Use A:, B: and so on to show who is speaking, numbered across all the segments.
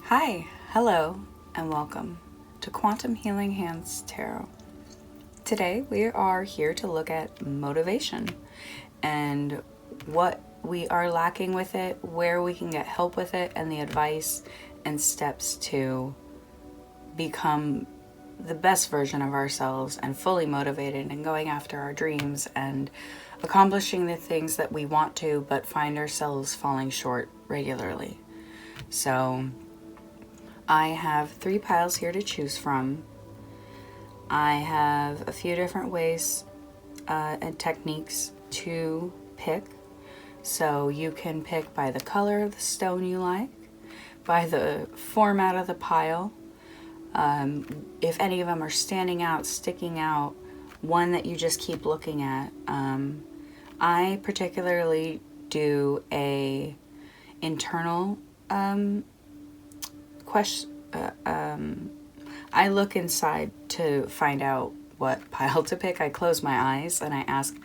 A: Hi, hello, and welcome to Quantum Healing Hands Tarot. Today we are here to look at motivation and what we are lacking with it, where we can get help with it, and the advice and steps to become the best version of ourselves and fully motivated and going after our dreams and accomplishing the things that we want to but find ourselves falling short regularly. So I have 3 piles here to choose from. I have a few different ways and techniques to pick. So you can pick by the color of the stone you like, by the format of the pile, if any of them are standing out, sticking out, one that you just keep looking at. I particularly do a internal question. I look inside to find out what pile to pick. I close my eyes and I ask,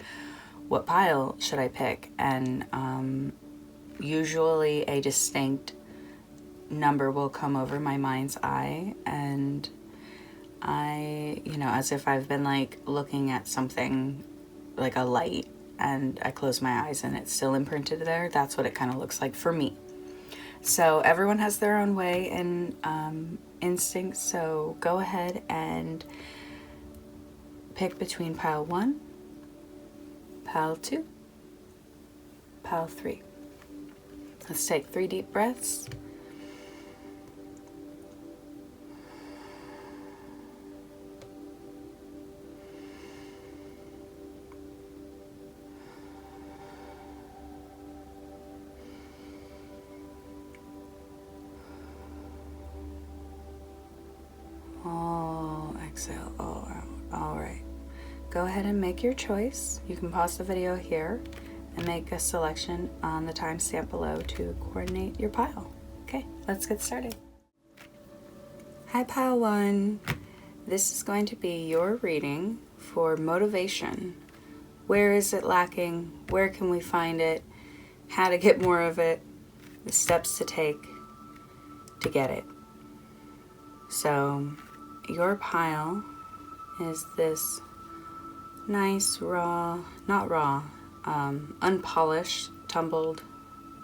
A: what pile should I pick? And usually a distinct number will come over my mind's eye, and I, as if I've been like looking at something like a light, and I close my eyes and it's still imprinted there. That's what it kind of looks like for me. So everyone has their own way and instinct, so go ahead and pick between pile 1, pile 2, pile 3. Let's take 3 deep breaths. Exhale all out. All right. Go ahead and make your choice. You can pause the video here and make a selection on the timestamp below to coordinate your pile. Okay, let's get started. Hi, pile 1. This is going to be your reading for motivation. Where is it lacking? Where can we find it? How to get more of it? The steps to take to get it. So, your pile is this nice unpolished, tumbled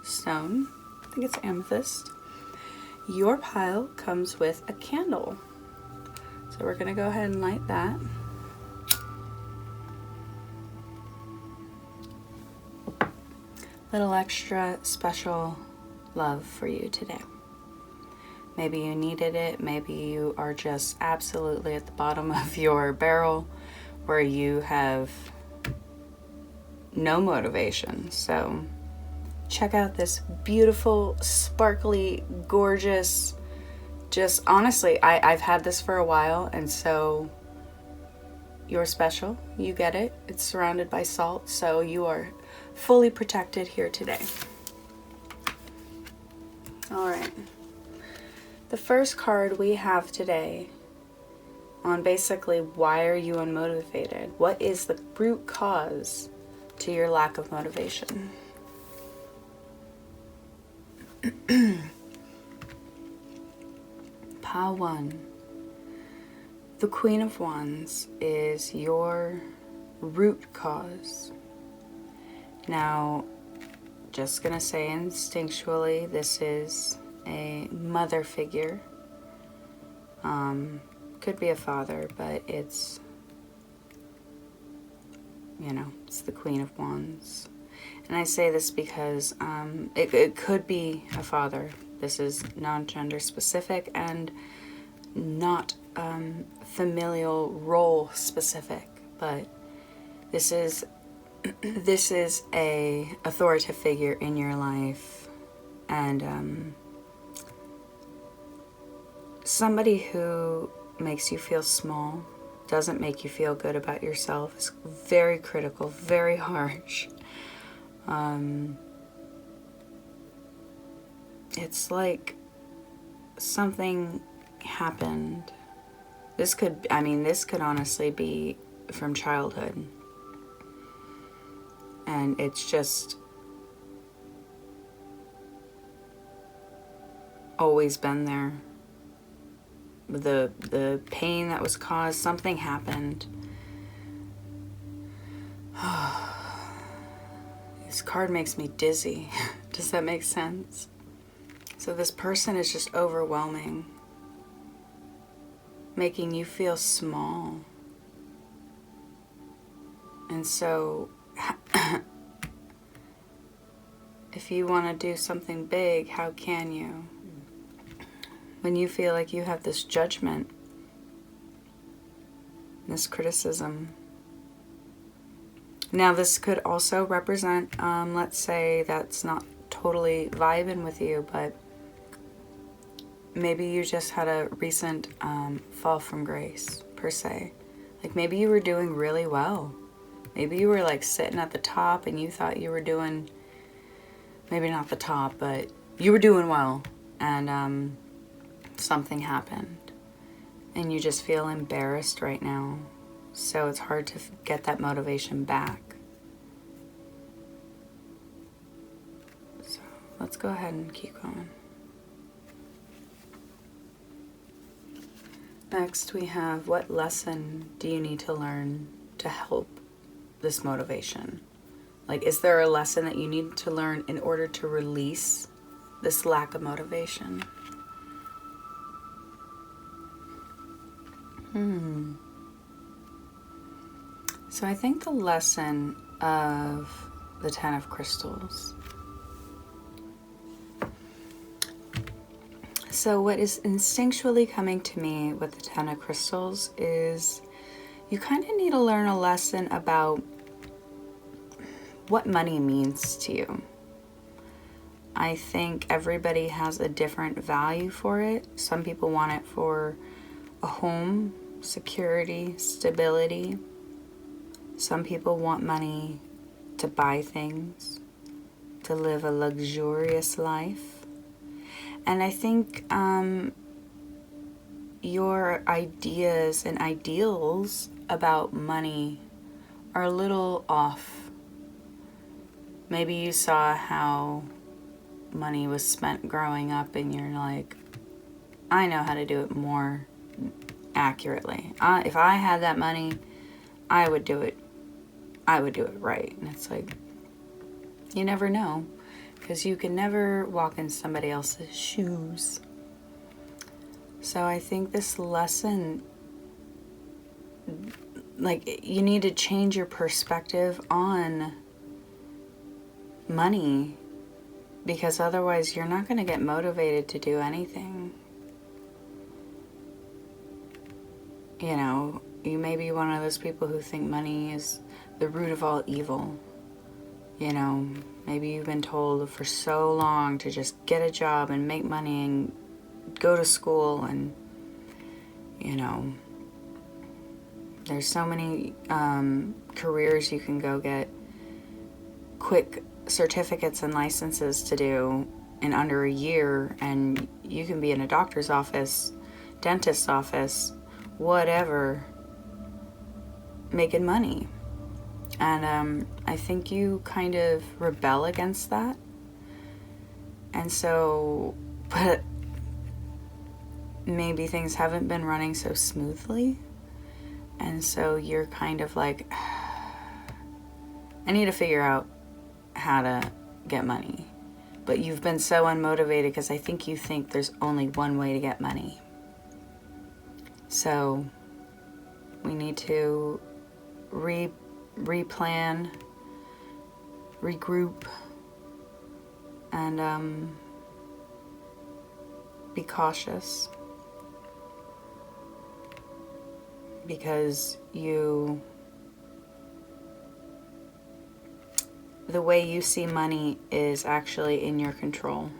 A: stone. I think it's amethyst. Your pile comes with a candle. So we're gonna go ahead and light that. Little extra special love for you today. Maybe you needed it, maybe you are just absolutely at the bottom of your barrel where you have no motivation. So check out this beautiful, sparkly, gorgeous, just honestly, I've had this for a while, and so you're special, you get it. It's surrounded by salt, so you are fully protected here today. All right. The first card we have today on basically why are you unmotivated? What is the root cause to your lack of motivation? Pile 1. The Queen of Wands is your root cause. Now, just gonna say instinctually, this is a mother figure. Could be a father, but it's the Queen of Wands. And I say this because it could be a father. This is non-gender specific and not familial role specific, but this is a authoritative figure in your life, and somebody who makes you feel small, doesn't make you feel good about yourself, is very critical, very harsh. It's like something happened. This could honestly be from childhood. And it's just always been there. The pain that was caused, something happened. This card makes me dizzy. Does that make sense? So this person is just overwhelming, making you feel small. And so if you want to do something big, how can you? When you feel like you have this judgment, this criticism. Now this could also represent, let's say that's not totally vibing with you, but maybe you just had a recent fall from grace, per se. Like maybe you were doing really well. Maybe you were like sitting at the top and you thought you were doing, maybe not the top, but you were doing well. And something happened. And you just feel embarrassed right now. So it's hard to get that motivation back. So let's go ahead and keep going. Next we have, what lesson do you need to learn to help this motivation? Like, is there a lesson that you need to learn in order to release this lack of motivation? So I think the lesson of the Ten of Crystals. So what is instinctually coming to me with the Ten of Crystals is you kind of need to learn a lesson about what money means to you. I think everybody has a different value for it. Some people want it for a home, security, stability. Some people want money to buy things, to live a luxurious life. And I think your ideas and ideals about money are a little off. Maybe you saw how money was spent growing up and you're like, I know how to do it more accurately. If I had that money, I would do it right. And it's like, you never know, because you can never walk in somebody else's shoes. So I think this lesson, like, you need to change your perspective on money, because otherwise you're not going to get motivated to do anything. You know, you may be one of those people who think money is the root of all evil. You know, maybe you've been told for so long to just get a job and make money and go to school, and, you know, there's so many careers you can go get quick certificates and licenses to do in under a year, and you can be in a doctor's office, dentist's office, whatever, making money. And I think you kind of rebel against that. And so, but maybe things haven't been running so smoothly. And so you're kind of like, I need to figure out how to get money. But you've been so unmotivated because I think you think there's only one way to get money. So we need to replan, regroup, and be cautious, because the way you see money is actually in your control,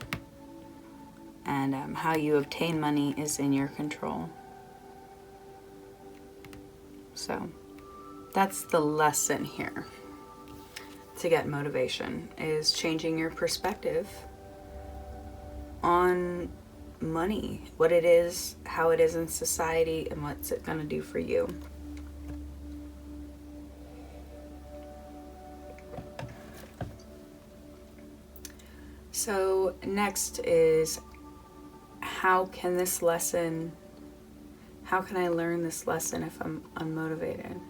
A: and how you obtain money is in your control. So that's the lesson here to get motivation, is changing your perspective on money, what it is, how it is in society, and what's it going to do for you. So next is how can I learn this lesson if I'm unmotivated?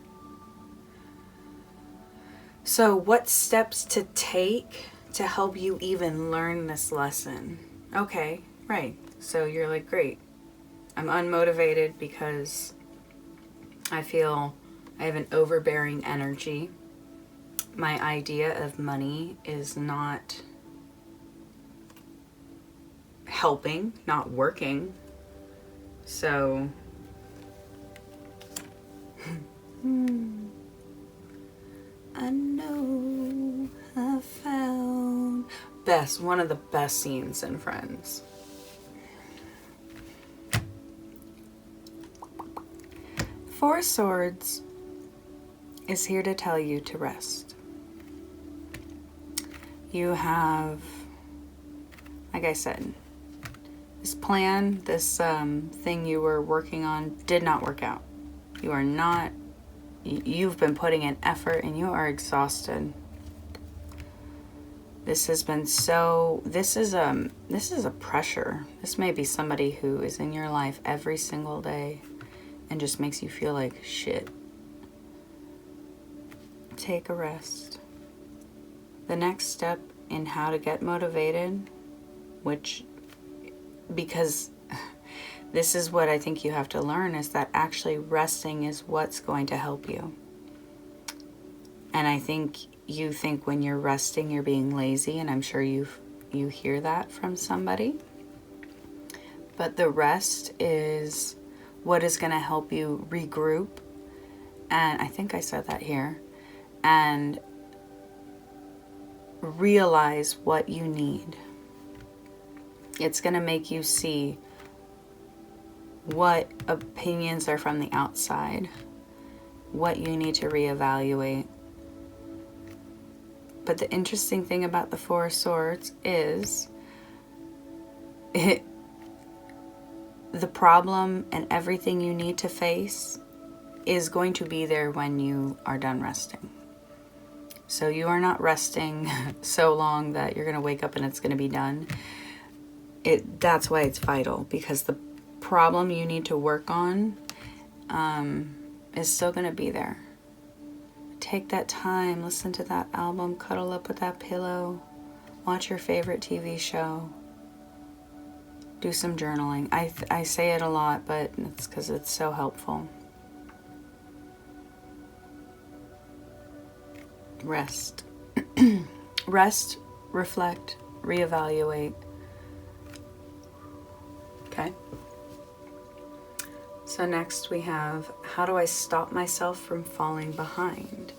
A: So what steps to take to help you even learn this lesson? Okay, right. So you're like, great. I'm unmotivated because I feel I have an overbearing energy. My idea of money is not helping, not working. So I know I found one of the best scenes in Friends. Four of Swords is here to tell you to rest. You have, like I said, this plan, this thing you were working on did not work out. You've been putting in effort and you are exhausted. This is a pressure. This may be somebody who is in your life every single day and just makes you feel like shit. Take a rest. The next step in how to get motivated, because this is what I think you have to learn, is that actually resting is what's going to help you. And I think you think when you're resting, you're being lazy, and I'm sure you hear that from somebody. But the rest is what is going to help you regroup. And I think I said that here. And realize what you need. It's going to make you see what opinions are from the outside, what you need to reevaluate. But the interesting thing about the Four of Swords is the problem and everything you need to face is going to be there when you are done resting. So you are not resting so long that you're going to wake up and it's going to be done. That's why it's vital, because the problem you need to work on is still going to be there. Take that time, listen to that album, cuddle up with that pillow, watch your favorite TV show, do some journaling. I say it a lot, but it's because it's so helpful. Rest. Rest, reflect, reevaluate. Okay. So next we have, how do I stop myself from falling behind?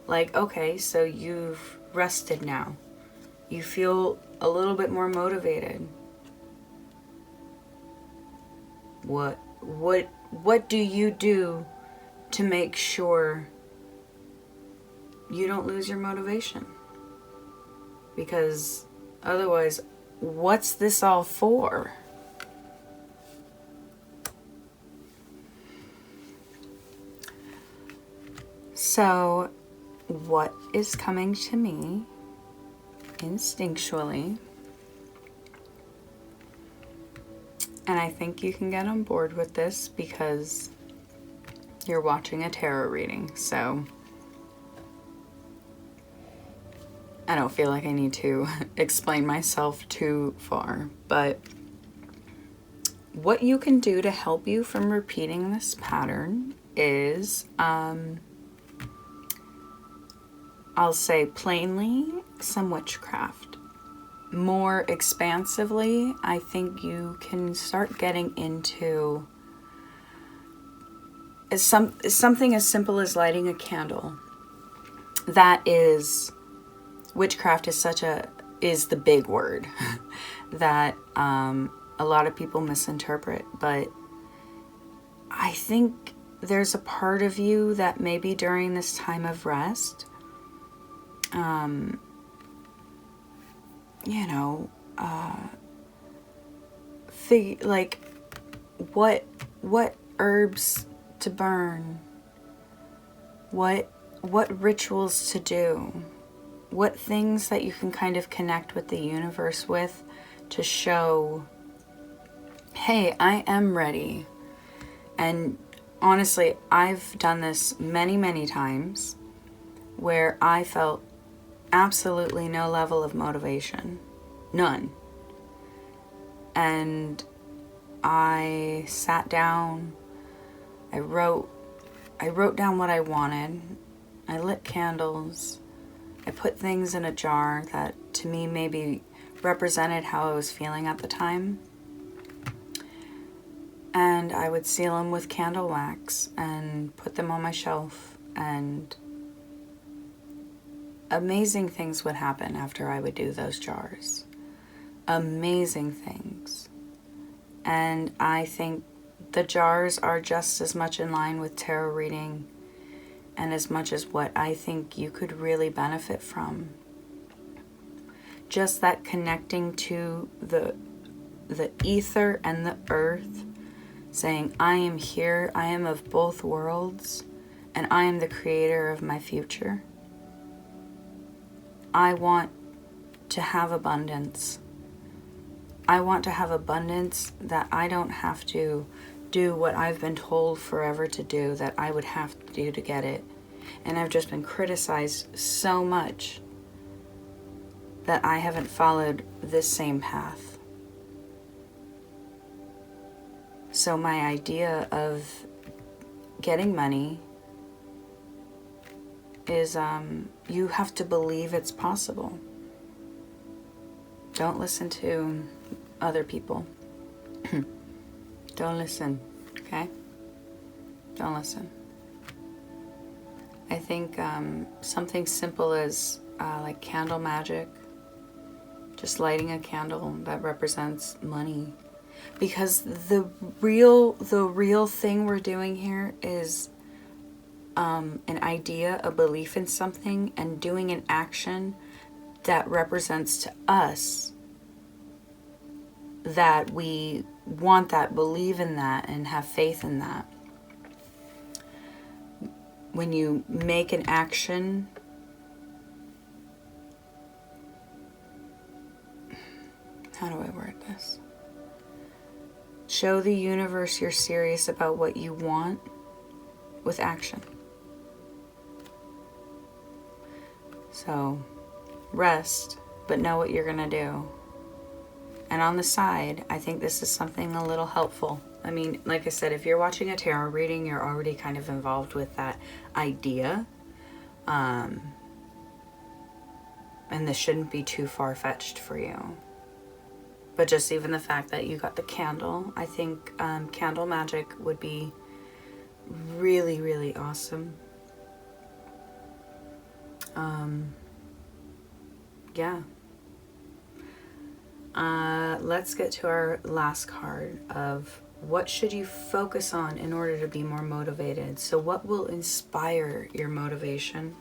A: Like, okay, so you've rested now. You feel a little bit more motivated. What do you do to make sure you don't lose your motivation? Because otherwise, what's this all for? So, what is coming to me instinctually, and I think you can get on board with this because you're watching a tarot reading, so I don't feel like I need to explain myself too far, but what you can do to help you from repeating this pattern is, I'll say plainly, some witchcraft. More expansively, I think you can start getting into something as simple as lighting a candle. That is, witchcraft is the big word that a lot of people misinterpret, but I think there's a part of you that maybe during this time of rest, like what herbs to burn, what rituals to do, what things that you can kind of connect with the universe with to show hey, I am ready. And honestly, I've done this many, many times where I felt absolutely no level of motivation. None. And I sat down, I wrote down what I wanted. I lit candles. I put things in a jar that to me maybe represented how I was feeling at the time. And I would seal them with candle wax and put them on my shelf, and amazing things would happen after I would do those jars. Amazing things. And I think the jars are just as much in line with tarot reading and as much as what I think you could really benefit from. Just that connecting to the ether and the earth, saying, I am here, I am of both worlds, and I am the creator of my future. I want to have abundance. I want to have abundance that I don't have to do what I've been told forever to do, that I would have to do to get it. And I've just been criticized so much that I haven't followed this same path. So my idea of getting money is you have to believe it's possible. Don't listen to other people. Don't listen, okay? Don't listen. I think something simple as like candle magic, just lighting a candle that represents money. Because the real thing we're doing here is an idea, a belief in something, and doing an action that represents to us that we want that, believe in that, and have faith in that. When you make an action, how do I word this? Show the universe you're serious about what you want with action. So, rest, but know what you're gonna do. And on the side, I think this is something a little helpful. I mean, like I said, if you're watching a tarot reading, you're already kind of involved with that idea. And this shouldn't be too far-fetched for you. But just even the fact that you got the candle, I think candle magic would be really, really awesome. Yeah. Let's get to our last card of what should you focus on in order to be more motivated. So what will inspire your motivation?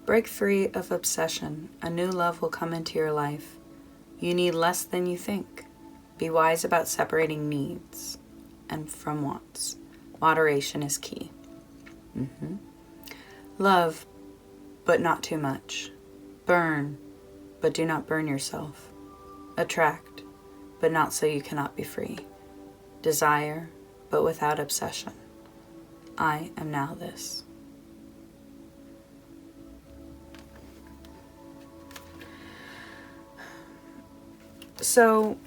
A: Break free of obsession. A new love will come into your life. You need less than you think. Be wise about separating needs and from wants. Moderation is key. Love, but not too much. Burn, but do not burn yourself. Attract, but not so you cannot be free. Desire, but without obsession. I am now this. So,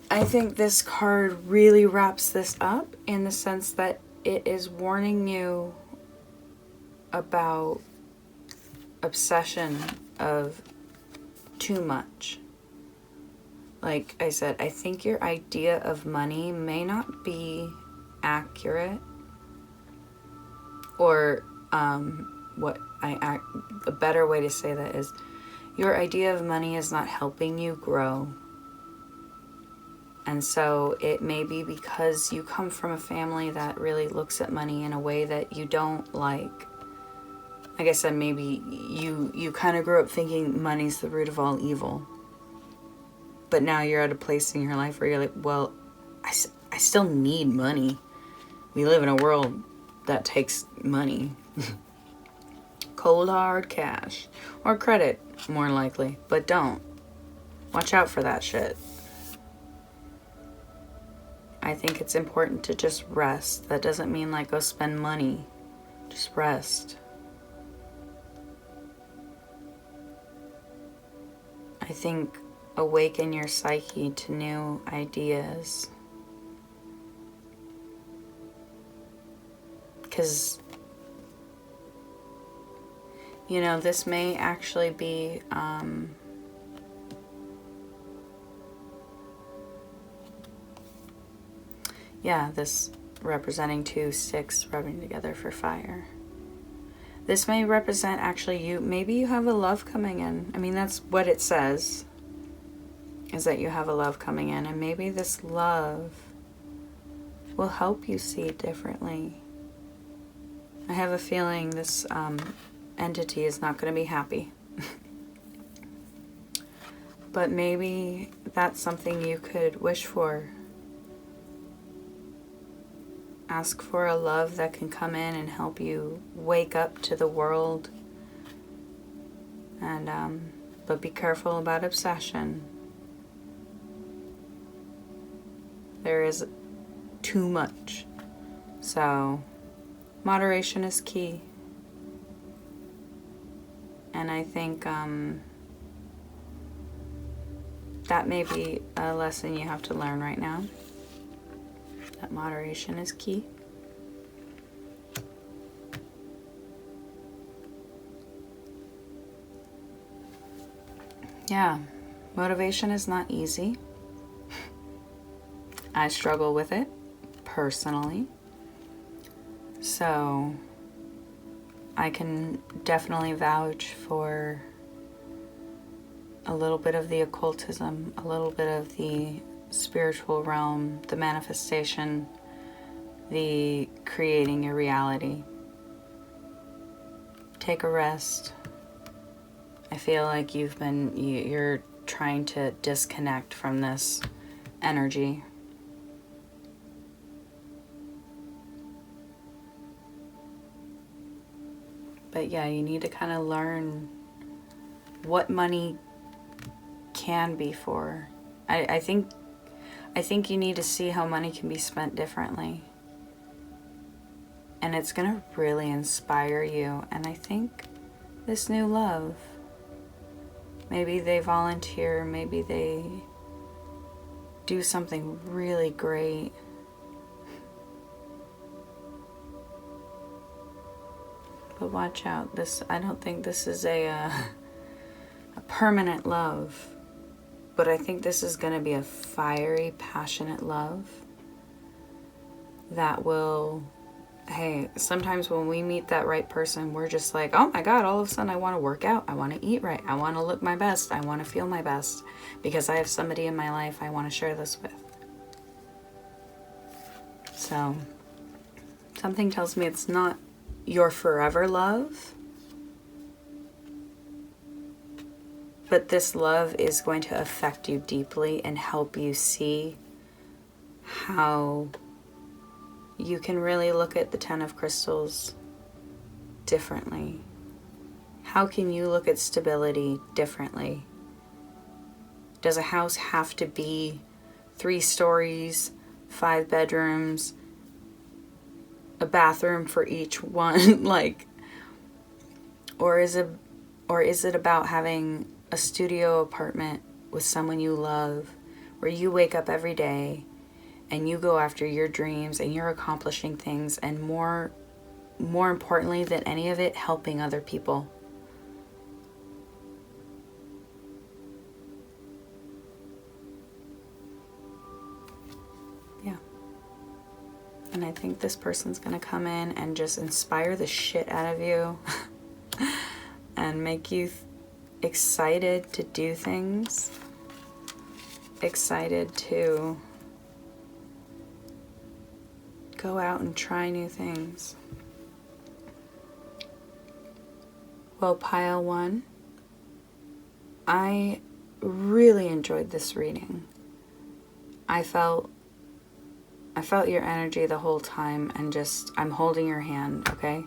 A: I think this card really wraps this up in the sense that it is warning you about obsession of too much. Like I said, I think your idea of money may not be accurate, or a better way to say that is your idea of money is not helping you grow. And so it may be because you come from a family that really looks at money in a way that you don't like. Like I said, maybe you kind of grew up thinking money's the root of all evil. But now you're at a place in your life where you're like, well, I still need money. we live in a world that takes money. Cold hard cash. Or credit, more likely. But don't. Watch out for that shit. I think it's important to just rest. That doesn't mean like go spend money. Just rest. I think awaken your psyche to new ideas. Because, you know, this may actually be this representing 2 sticks rubbing together for fire. This may represent actually you, maybe you have a love coming in. I mean, that's what it says, is that you have a love coming in. And maybe this love will help you see it differently. I have a feeling this entity is not going to be happy. But maybe that's something you could wish for. Ask for a love that can come in and help you wake up to the world. And but be careful about obsession. There is too much. So moderation is key. And I think that may be a lesson you have to learn right now. That moderation is key. Yeah, motivation is not easy. I struggle with it personally. So I can definitely vouch for a little bit of the occultism, a little bit of the spiritual realm, the manifestation, the creating your reality. Take a rest. I feel like you're trying to disconnect from this energy. But yeah, you need to kind of learn what money can be for. I think you need to see how money can be spent differently. And it's going to really inspire you. And I think this new love, maybe they volunteer, maybe they do something really great. But watch out. I don't think this is a permanent love. But I think this is going to be a fiery, passionate love that will, hey, sometimes when we meet that right person, we're just like, oh my God, all of a sudden I want to work out. I want to eat right. I want to look my best. I want to feel my best because I have somebody in my life I want to share this with. So something tells me it's not your forever love. But this love is going to affect you deeply and help you see how you can really look at the Ten of Crystals differently. How can you look at stability differently? Does a house have to be 3 stories, 5 bedrooms, a bathroom for each one? Or is it about having a studio apartment with someone you love, where you wake up every day and you go after your dreams and you're accomplishing things, and more importantly than any of it, helping other people? Yeah. And I think this person's gonna come in and just inspire the shit out of you and make you excited to do things, excited to go out and try new things. Well, pile 1, I really enjoyed this reading. I felt I felt your energy the whole time, and just, I'm holding your hand, okay?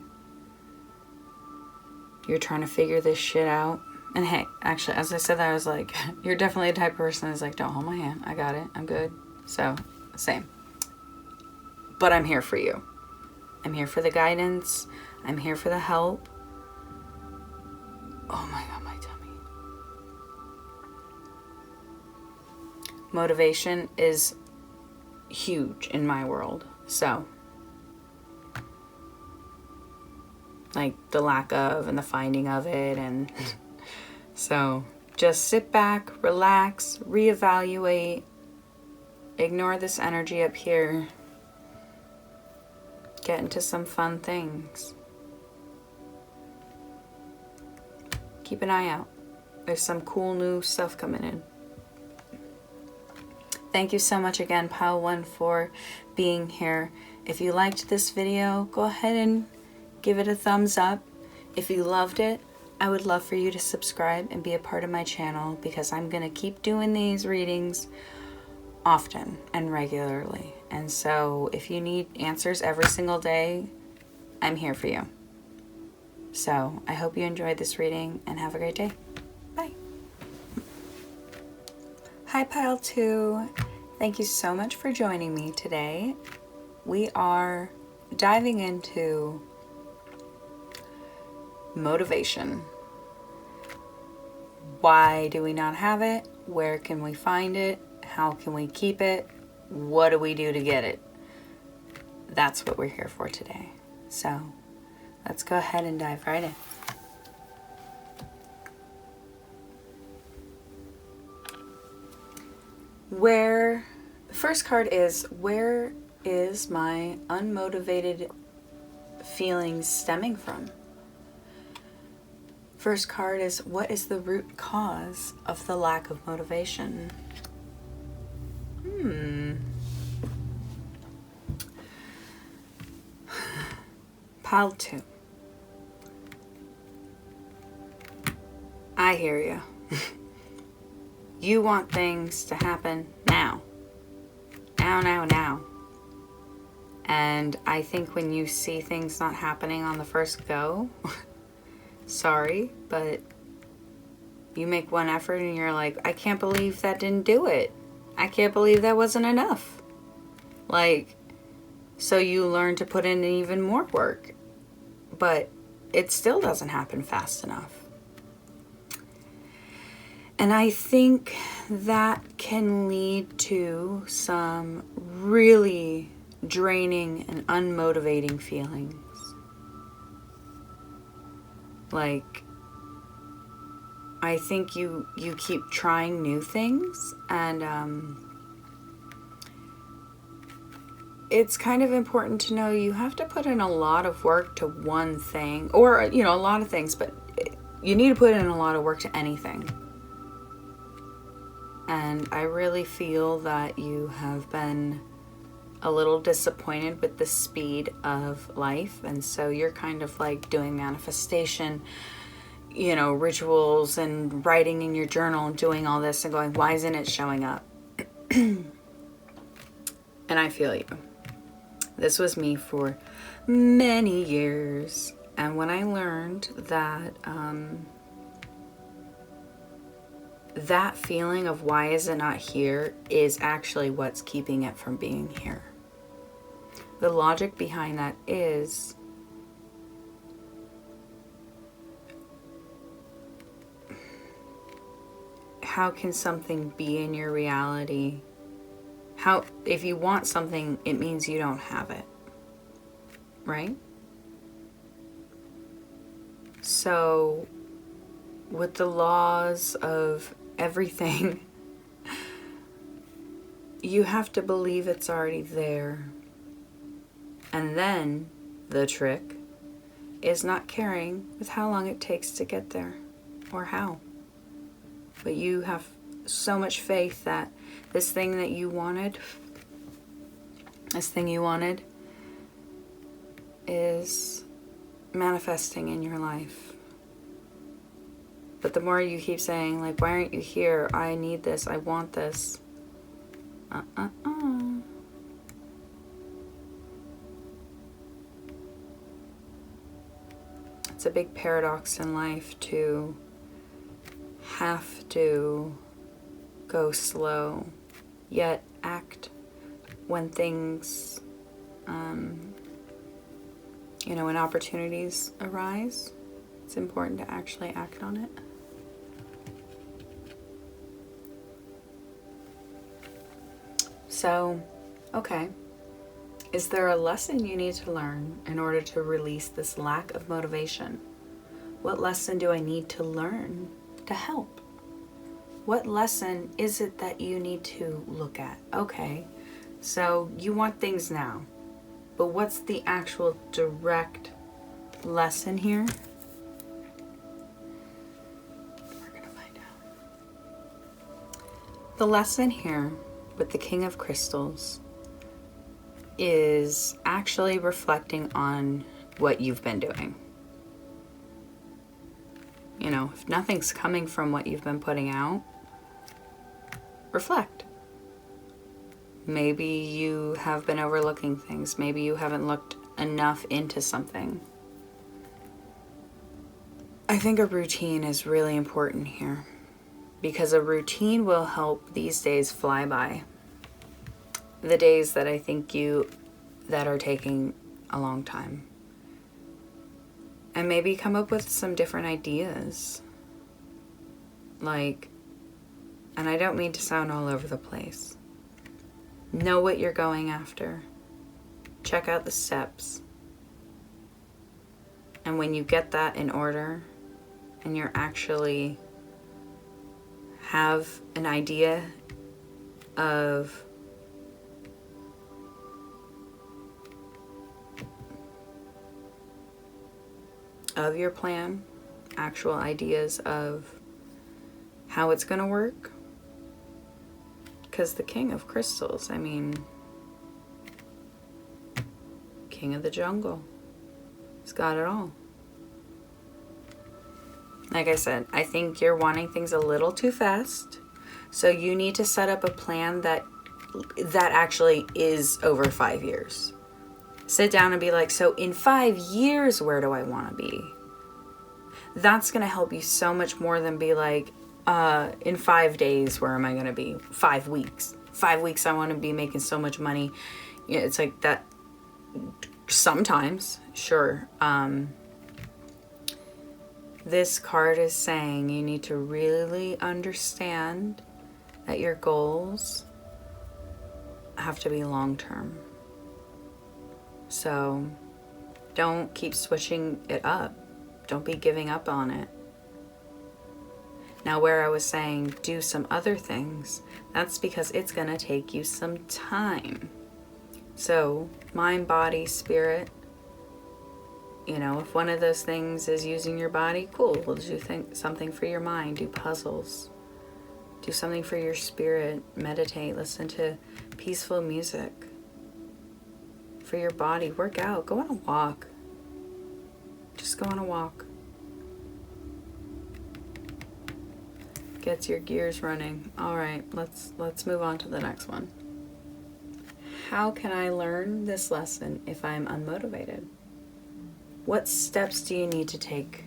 A: You're trying to figure this shit out. And hey, actually, as I said that, I was like, you're definitely a type of person that's like, don't hold my hand. I got it. I'm good. So, same. But I'm here for you. I'm here for the guidance. I'm here for the help. Oh my God, my tummy. Motivation is huge in my world. So, like the lack of and the finding of it, and so just sit back, relax, reevaluate, ignore this energy up here, get into some fun things. Keep an eye out. There's some cool new stuff coming in. Thank you so much again, Pile 1, for being here. If you liked this video, go ahead and give it a thumbs up. If you loved it, I would love for you to subscribe and be a part of my channel, because I'm going to keep doing these readings often and regularly. And so if you need answers every single day, I'm here for you. So I hope you enjoyed this reading and have a great day. Bye. Hi, Pile 2. Thank you so much for joining me today. We are diving into motivation. Why do we not have it? Where can we find it? How can we keep it? What do we do to get it? That's what we're here for today. So let's go ahead and dive right in. The first card is, where is my unmotivated feelings stemming from? First card is, what is the root cause of the lack of motivation? Pile 2. I hear you. You want things to happen now. Now. And I think when you see things not happening on the first go, sorry, but you make one effort and you're like, I can't believe that didn't do it. I can't believe that wasn't enough. Like, so you learn to put in even more work, but it still doesn't happen fast enough. And I think that can lead to some really draining and unmotivating feelings. Like, I think you keep trying new things, and it's kind of important to know you have to put in a lot of work to one thing, or, a lot of things, but you need to put in a lot of work to anything. And I really feel that you have been a little disappointed with the speed of life, and so you're kind of like doing manifestation, rituals and writing in your journal and doing all this and going, why isn't it showing up? And I feel you. This was me for many years, and when I learned that that feeling of why is it not here is actually what's keeping it from being here. The logic behind that is, how can something be in your reality? If you want something, it means you don't have it, right? So with the laws of everything, you have to believe it's already there. And then the trick is not caring with how long it takes to get there or how. But you have so much faith that this thing you wanted is manifesting in your life. But the more you keep saying, like, why aren't you here? I need this. I want this. It's a big paradox in life to have to go slow, yet act when things, when opportunities arise. It's important to actually act on it. So, okay. Is there a lesson you need to learn in order to release this lack of motivation? What lesson do I need to learn to help? What lesson is it that you need to look at? Okay, so you want things now, but what's the actual direct lesson here? We're gonna find out. The lesson here with the King of Crystals is actually reflecting on what you've been doing. If nothing's coming from what you've been putting out, reflect. Maybe you have been overlooking things. Maybe you haven't looked enough into something. I think a routine is really important here, because a routine will help these days fly by. The days that I think that are taking a long time. And maybe come up with some different ideas. And I don't mean to sound all over the place. Know what you're going after. Check out the steps. And when you get that in order, and you're actually have an idea of your plan, actual ideas of how it's going to work. Because the King of Crystals, King of the Jungle, he's got it all. Like I said, I think you're wanting things a little too fast. So you need to set up a plan that actually is over 5 years. Sit down and be like, so in 5 years, where do I want to be? That's going to help you so much more than be like, in 5 days, where am I going to be? 5 weeks. 5 weeks, I want to be making so much money. It's like that. Sometimes, sure. This card is saying you need to really understand that your goals have to be long-term. So don't keep switching it up. Don't be giving up on it. Now, where I was saying do some other things, that's because it's going to take you some time. So mind, body, spirit. If one of those things is using your body, cool. We'll do something for your mind. Do puzzles. Do something for your spirit. Meditate. Listen to peaceful music. For your body, work out. Go on a walk. Just go on a walk. Gets your gears running. All right, let's move on to the next one. How can I learn this lesson if I'm unmotivated? What steps do you need to take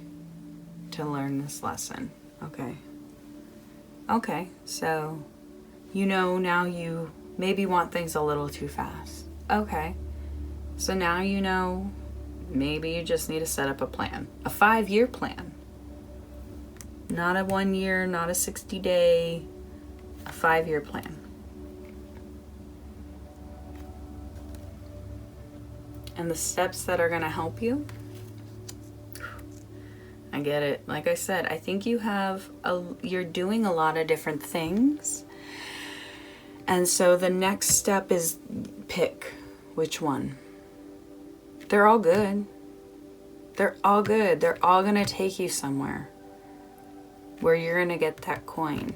A: to learn this lesson? Okay, so now you maybe want things a little too fast. Okay, so now maybe you just need to set up a plan. A 5-year plan. Not a 1 year, not a 60-day, a 5-year plan. And the steps that are going to help you, I get it. Like I said, I think you're doing a lot of different things. And so the next step is pick which one. They're all good. They're all good. They're all going to take you somewhere where you're going to get that coin.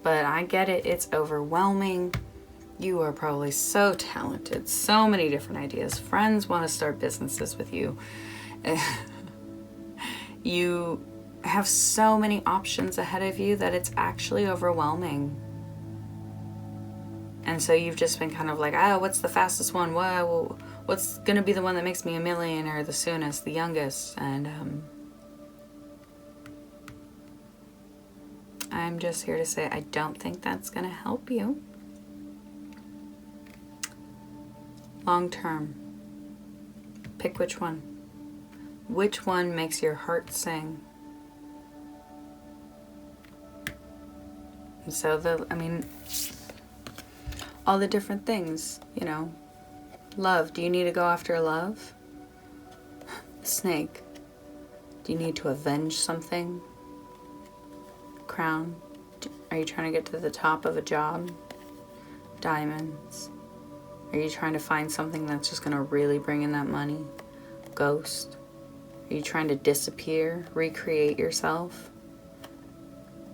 A: But I get it. It's overwhelming. You are probably so talented. So many different ideas. Friends want to start businesses with you. You have so many options ahead of you that it's actually overwhelming. And so you've just been kind of like, what's the fastest one? What what's going to be the one that makes me a millionaire the soonest, the youngest. And I'm just here to say I don't think that's going to help you. Long term, pick which one. Which one makes your heart sing? And so all the different things, Love. Do you need to go after love? Snake. Do you need to avenge something? Crown. Are you trying to get to the top of a job? Diamonds. Are you trying to find something that's just going to really bring in that money? Ghost. Are you trying to disappear? Recreate yourself?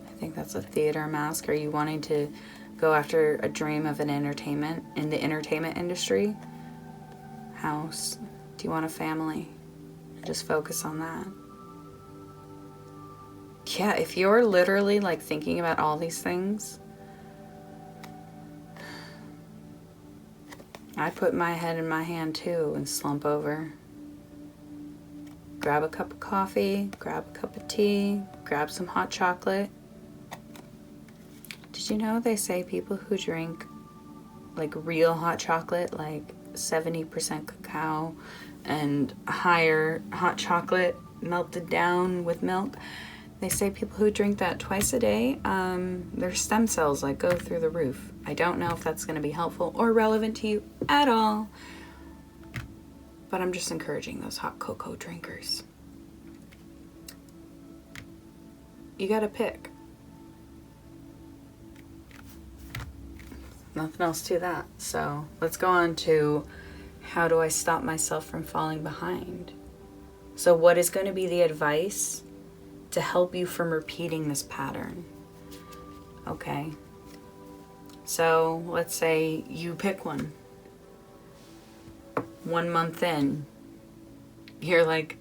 A: I think that's a theater mask. Are you wanting to go after a dream of an entertainment in the entertainment industry? House. Do you want a family? Just focus on that. Yeah, if you're literally like thinking about all these things, I put my head in my hand too and slump over. Grab a cup of coffee, grab a cup of tea, grab some hot chocolate. Did you know they say people who drink like real hot chocolate, like 70% cacao and higher hot chocolate melted down with milk, they say people who drink that twice a day, their stem cells like go through the roof. I don't know if that's going to be helpful or relevant to you at all, but I'm just encouraging those hot cocoa drinkers. You got to pick. Nothing else to that. So let's go on to how do I stop myself from falling behind? So what is going to be the advice to help you from repeating this pattern? Okay. So let's say you pick one. 1 month in, you're like,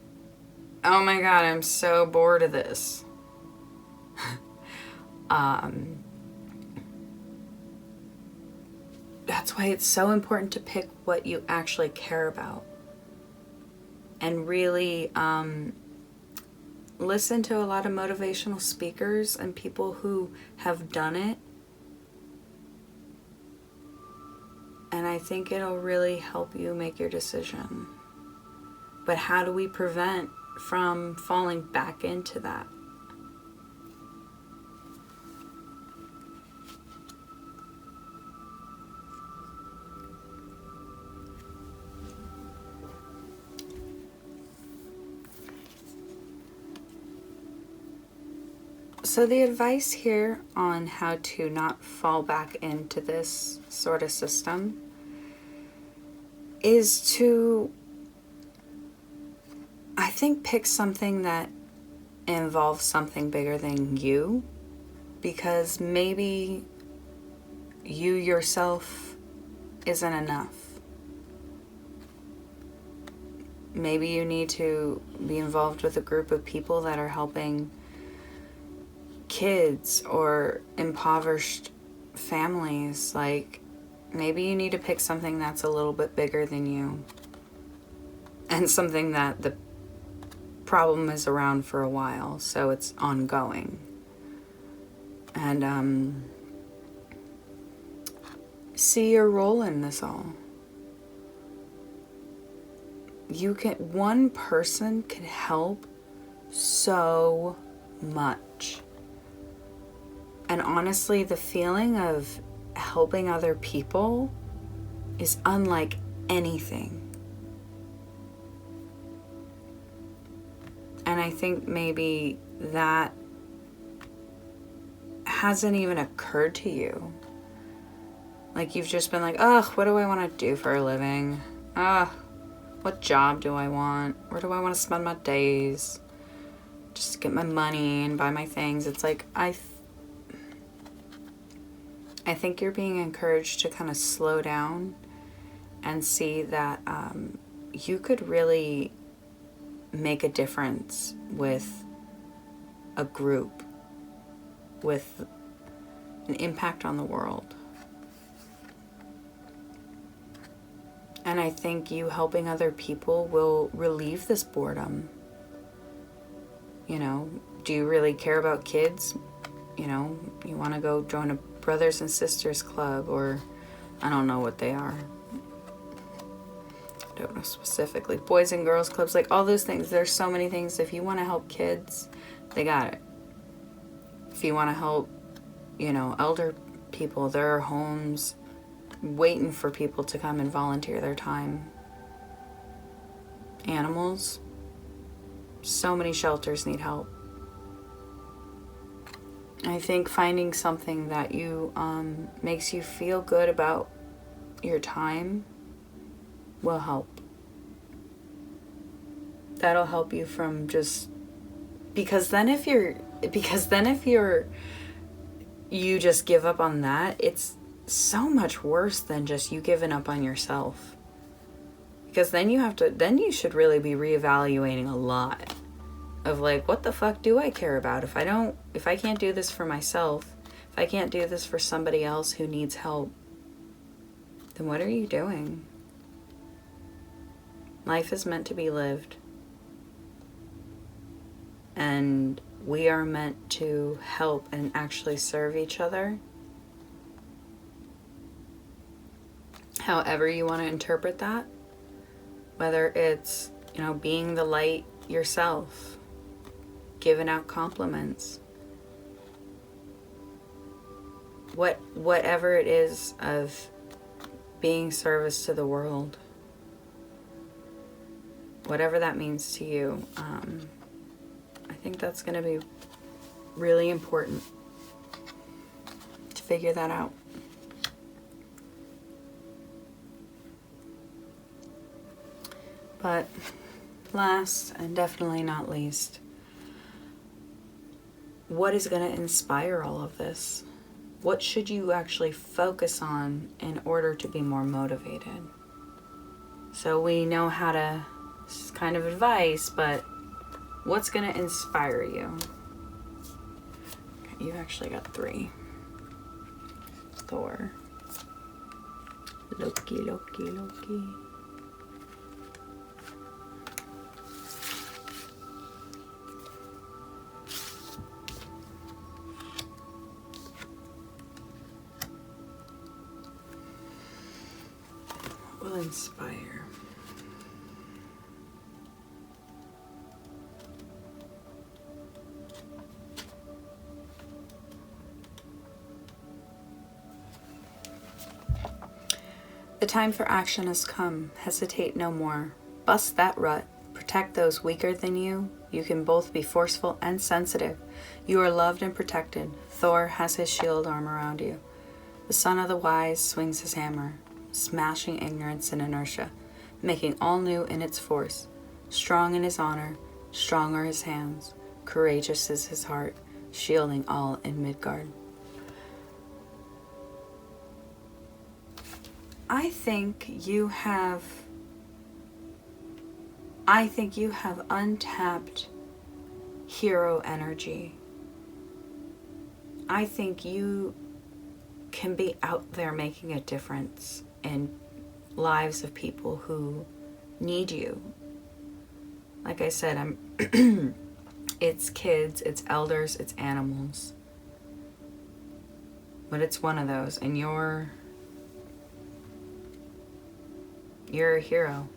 A: oh my God, I'm so bored of this. That's why it's so important to pick what you actually care about. And really listen to a lot of motivational speakers and people who have done it. And I think it'll really help you make your decision. But how do we prevent from falling back into that? So the advice here on how to not fall back into this sort of system is to, I think, pick something that involves something bigger than you, because maybe you yourself isn't enough. Maybe you need to be involved with a group of people that are helping kids or impoverished families. Like, maybe you need to pick something that's a little bit bigger than you, and something that the problem is around for a while, so it's ongoing. And see your role in this all. One person can help so much. And honestly, the feeling of helping other people is unlike anything. And I think maybe that hasn't even occurred to you. Like, you've just been like, ugh, what do I want to do for a living? Ugh, what job do I want? Where do I want to spend my days? Just get my money and buy my things. It's like, I think you're being encouraged to kind of slow down and see that you could really make a difference with a group, with an impact on the world. And I think you helping other people will relieve this boredom. You know, do you really care about kids? You know, you want to go join a brothers and sisters club, or I don't know what they are. I don't know specifically. Boys and girls clubs, like all those things. There's so many things. If you want to help kids, they got it. If you want to help, you know, elder people, there are homes waiting for people to come and volunteer their time. Animals, so many shelters need help. I think finding something that you makes you feel good about your time will help. That'll help you from just, because then if you just give up on that, it's so much worse than just you giving up on yourself. Because then you should really be reevaluating a lot of like, what the fuck do I care about? If I can't do this for myself, if I can't do this for somebody else who needs help, then what are you doing? Life is meant to be lived. And we are meant to help and actually serve each other. However you want to interpret that. Whether it's, you know, being the light yourself, giving out compliments, whatever it is of being service to the world, whatever that means to you, I think that's going to be really important to figure that out. But last and definitely not least, what is going to inspire all of this? What should you actually focus on in order to be more motivated? So we know how to, this is kind of advice, but what's going to inspire you? You actually got 3. Thor. Loki. Will inspire. The time for action has come. Hesitate no more. Bust that rut. Protect those weaker than you. You can both be forceful and sensitive. You are loved and protected. Thor has his shield arm around you. The son of the wise swings his hammer, smashing ignorance and inertia, making all new in its force. Strong in his honor, strong are his hands, courageous is his heart, shielding all in Midgard. I think you have untapped hero energy. I think you can be out there making a difference in lives of people who need you. Like I said, it's kids, it's elders, it's animals. But it's one of those, and you're a hero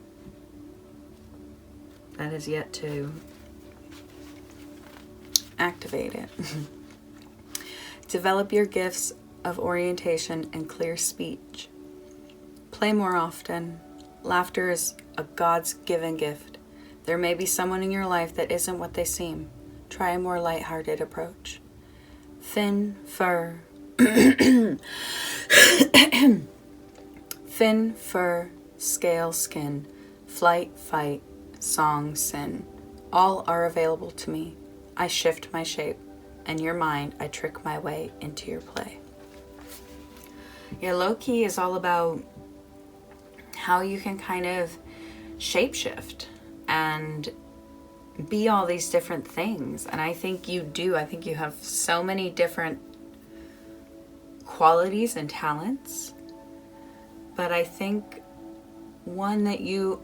A: that is yet to activate it. Develop your gifts of orientation and clear speech. Play more often. Laughter is a God's given gift. There may be someone in your life that isn't what they seem. Try a more lighthearted approach. Fin, fur. Fin, fur, scale, skin, flight, fight, song, sin. All are available to me. I shift my shape. In your mind, I trick my way into your play. Yeah, Loki is all about how you can kind of shapeshift and be all these different things. And I think you do. I think you have so many different qualities and talents. But I think one that you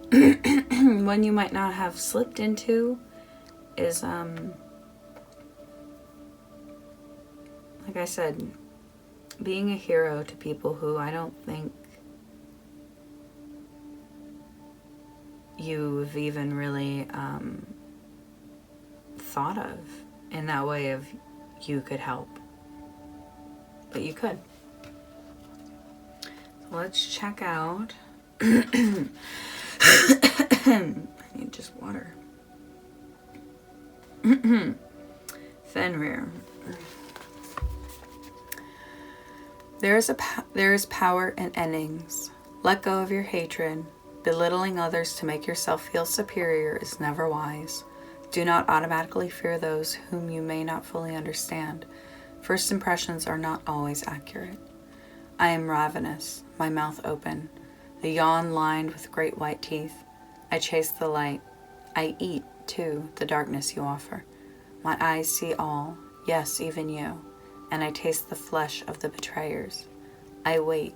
A: one you might not have slipped into is like I said, being a hero to people who I don't think you've even really thought of in that way of you could help. But you could. So let's check out. I need just water. Fenrir. There is power in endings. Let go of your hatred. Belittling others to make yourself feel superior is never wise. Do not automatically fear those whom you may not fully understand. First impressions are not always accurate. I am ravenous, my mouth open, the yawn lined with great white teeth. I chase the light. I eat, too, the darkness you offer. My eyes see all, yes, even you, and I taste the flesh of the betrayers. I wait,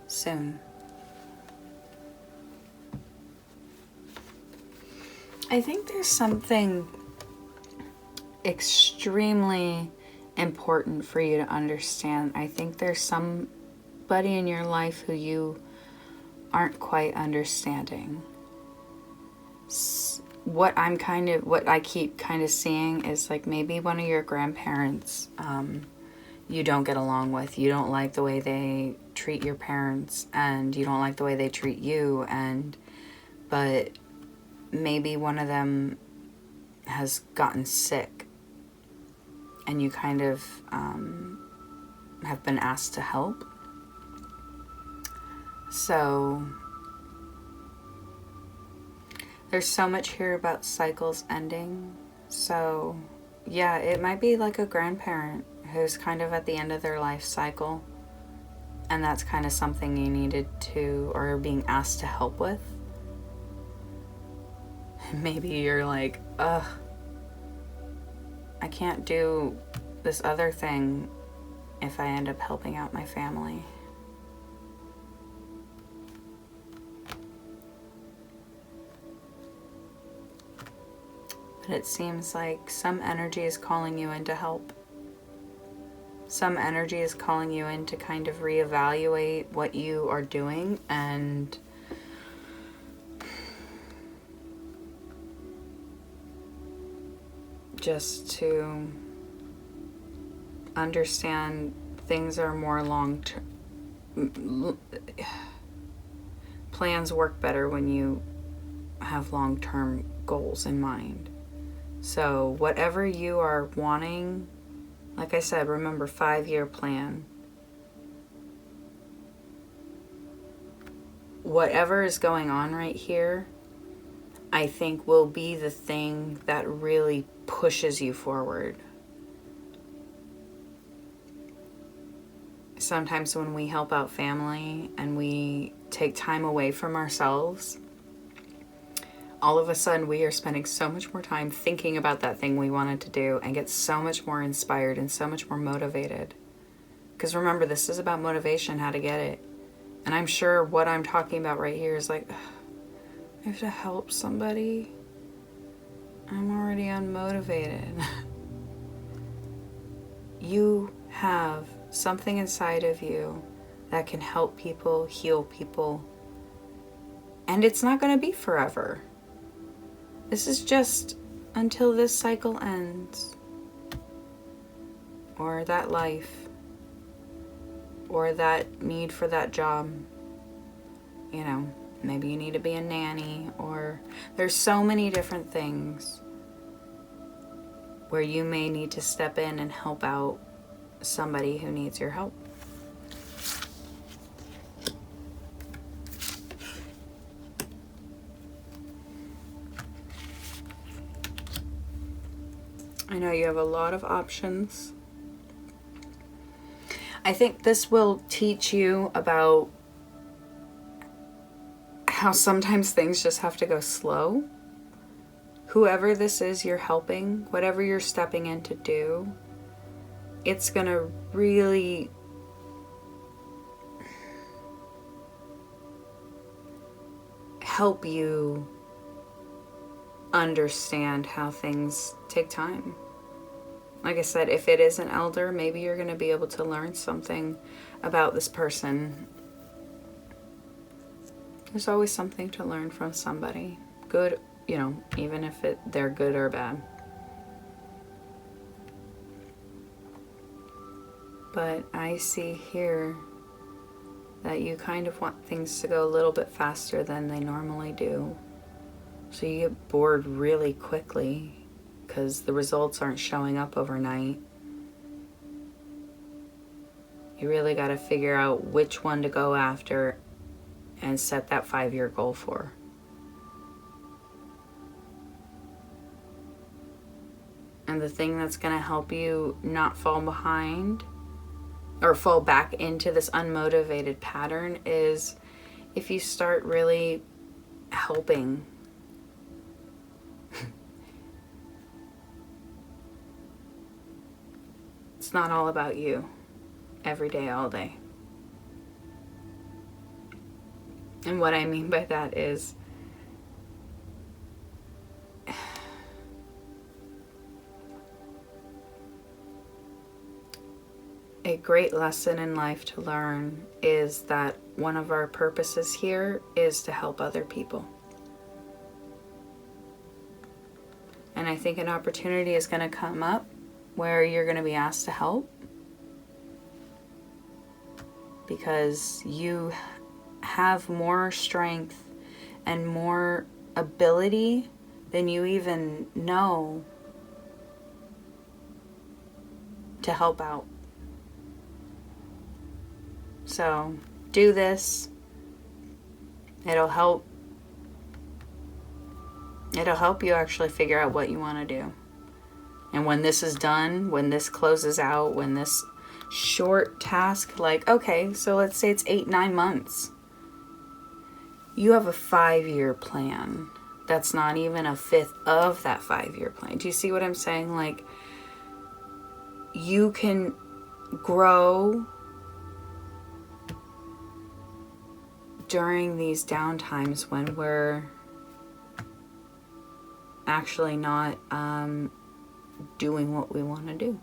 A: soon. I think there's something extremely important for you to understand. I think there's somebody in your life who you aren't quite understanding. What I keep kind of seeing is like maybe one of your grandparents you don't get along with. You don't like the way they treat your parents, and you don't like the way they treat you, but maybe one of them has gotten sick and you kind of have been asked to help. So there's so much here about cycles ending. So yeah, it might be like a grandparent who's kind of at the end of their life cycle, and that's kind of something you needed to, or are being asked to help with. Maybe you're like, ugh, I can't do this other thing if I end up helping out my family. But it seems like some energy is calling you in to help. Some energy is calling you in to kind of reevaluate what you are doing and just to understand things are more long-term. Plans work better when you have long-term goals in mind. So whatever you are wanting, like I said, remember 5-year plan. Whatever is going on right here, I think will be the thing that really pushes you forward. Sometimes when we help out family and we take time away from ourselves, all of a sudden we are spending so much more time thinking about that thing we wanted to do and get so much more inspired and so much more motivated. Because remember, this is about motivation, how to get it. And I'm sure what I'm talking about right here is like, I have to help somebody. I'm already unmotivated. You have something inside of you that can help people, heal people. And it's not going to be forever. This is just until this cycle ends. Or that life. Or that need for that job. You know, maybe you need to be a nanny. Or there's so many different things where you may need to step in and help out somebody who needs your help. I know you have a lot of options. I think this will teach you about how sometimes things just have to go slow. Whoever this is you're helping, whatever you're stepping in to do, it's going to really help you understand how things take time. Like I said, if it is an elder, maybe you're going to be able to learn something about this person. There's always something to learn from somebody. Good, you know, even if they're good or bad. But I see here that you kind of want things to go a little bit faster than they normally do. So you get bored really quickly because the results aren't showing up overnight. You really got to figure out which one to go after and set that 5-year goal for. And the thing that's going to help you not fall behind or fall back into this unmotivated pattern is if you start really helping. It's not all about you every day, all day. And what I mean by that is a great lesson in life to learn is that one of our purposes here is to help other people. And I think an opportunity is going to come up where you're going to be asked to help because you have more strength and more ability than you even know to help out. So do this. It'll help you actually figure out what you want to do. And when this is done, when this closes out, when this short task, like, okay, so let's say it's 8-9 months. You have a 5-year plan. That's not even a fifth of that 5-year plan. Do you see what I'm saying? Like, you can grow during these down times when we're actually not doing what we want to do.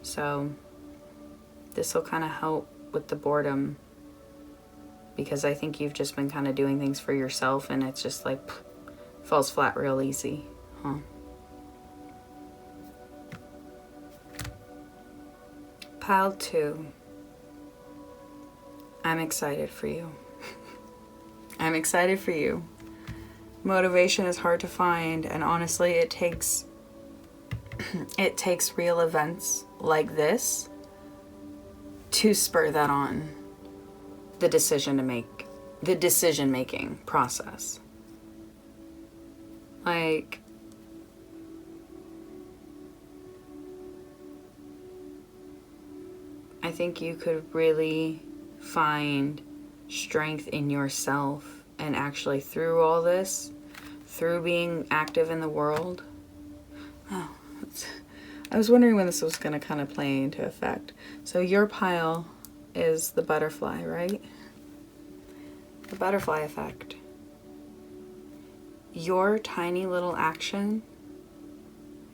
A: So this will kind of help with the boredom, because I think you've just been kind of doing things for yourself and it's just like falls flat real easy, huh? Pile 2. I'm excited for you. I'm excited for you. Motivation is hard to find, and honestly, it takes real events like this to spur that on. The decision-making process. Like, I think you could really find strength in yourself, and actually through all this, through being active in the world. Oh, I was wondering when this was going to kind of play into effect. So your pile is the butterfly, right? The butterfly effect. Your tiny little action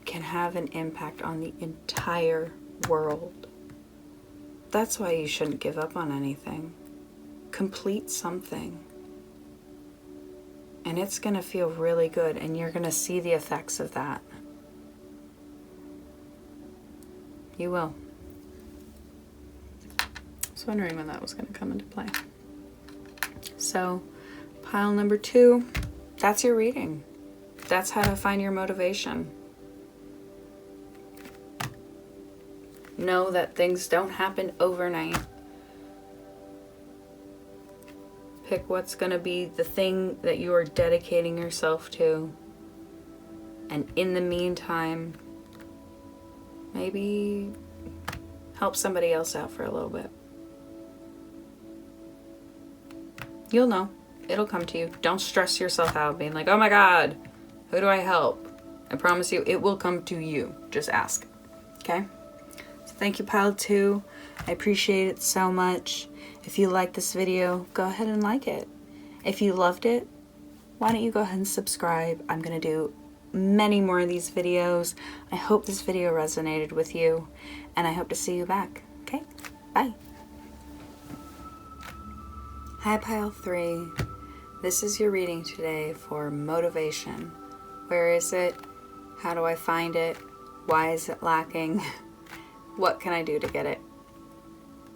A: can have an impact on the entire world. That's why you shouldn't give up on anything. Complete something. And it's going to feel really good, and you're going to see the effects of that. You will. I was wondering when that was going to come into play. So, pile number 2, that's your reading. That's how to find your motivation. Know that things don't happen overnight. Pick what's going to be the thing that you are dedicating yourself to. And in the meantime, maybe help somebody else out for a little bit. You'll know. It'll come to you. Don't stress yourself out being like, oh my God, who do I help? I promise you, it will come to you. Just ask. Okay? So thank you, Pile 2. I appreciate it so much. If you like this video, go ahead and like it. If you loved it, why don't you go ahead and subscribe? I'm going to do many more of these videos. I hope this video resonated with you, and I hope to see you back. Okay? Bye. Hi, Pile 3. This is your reading today for motivation. Where is it? How do I find it? Why is it lacking? What can I do to get it?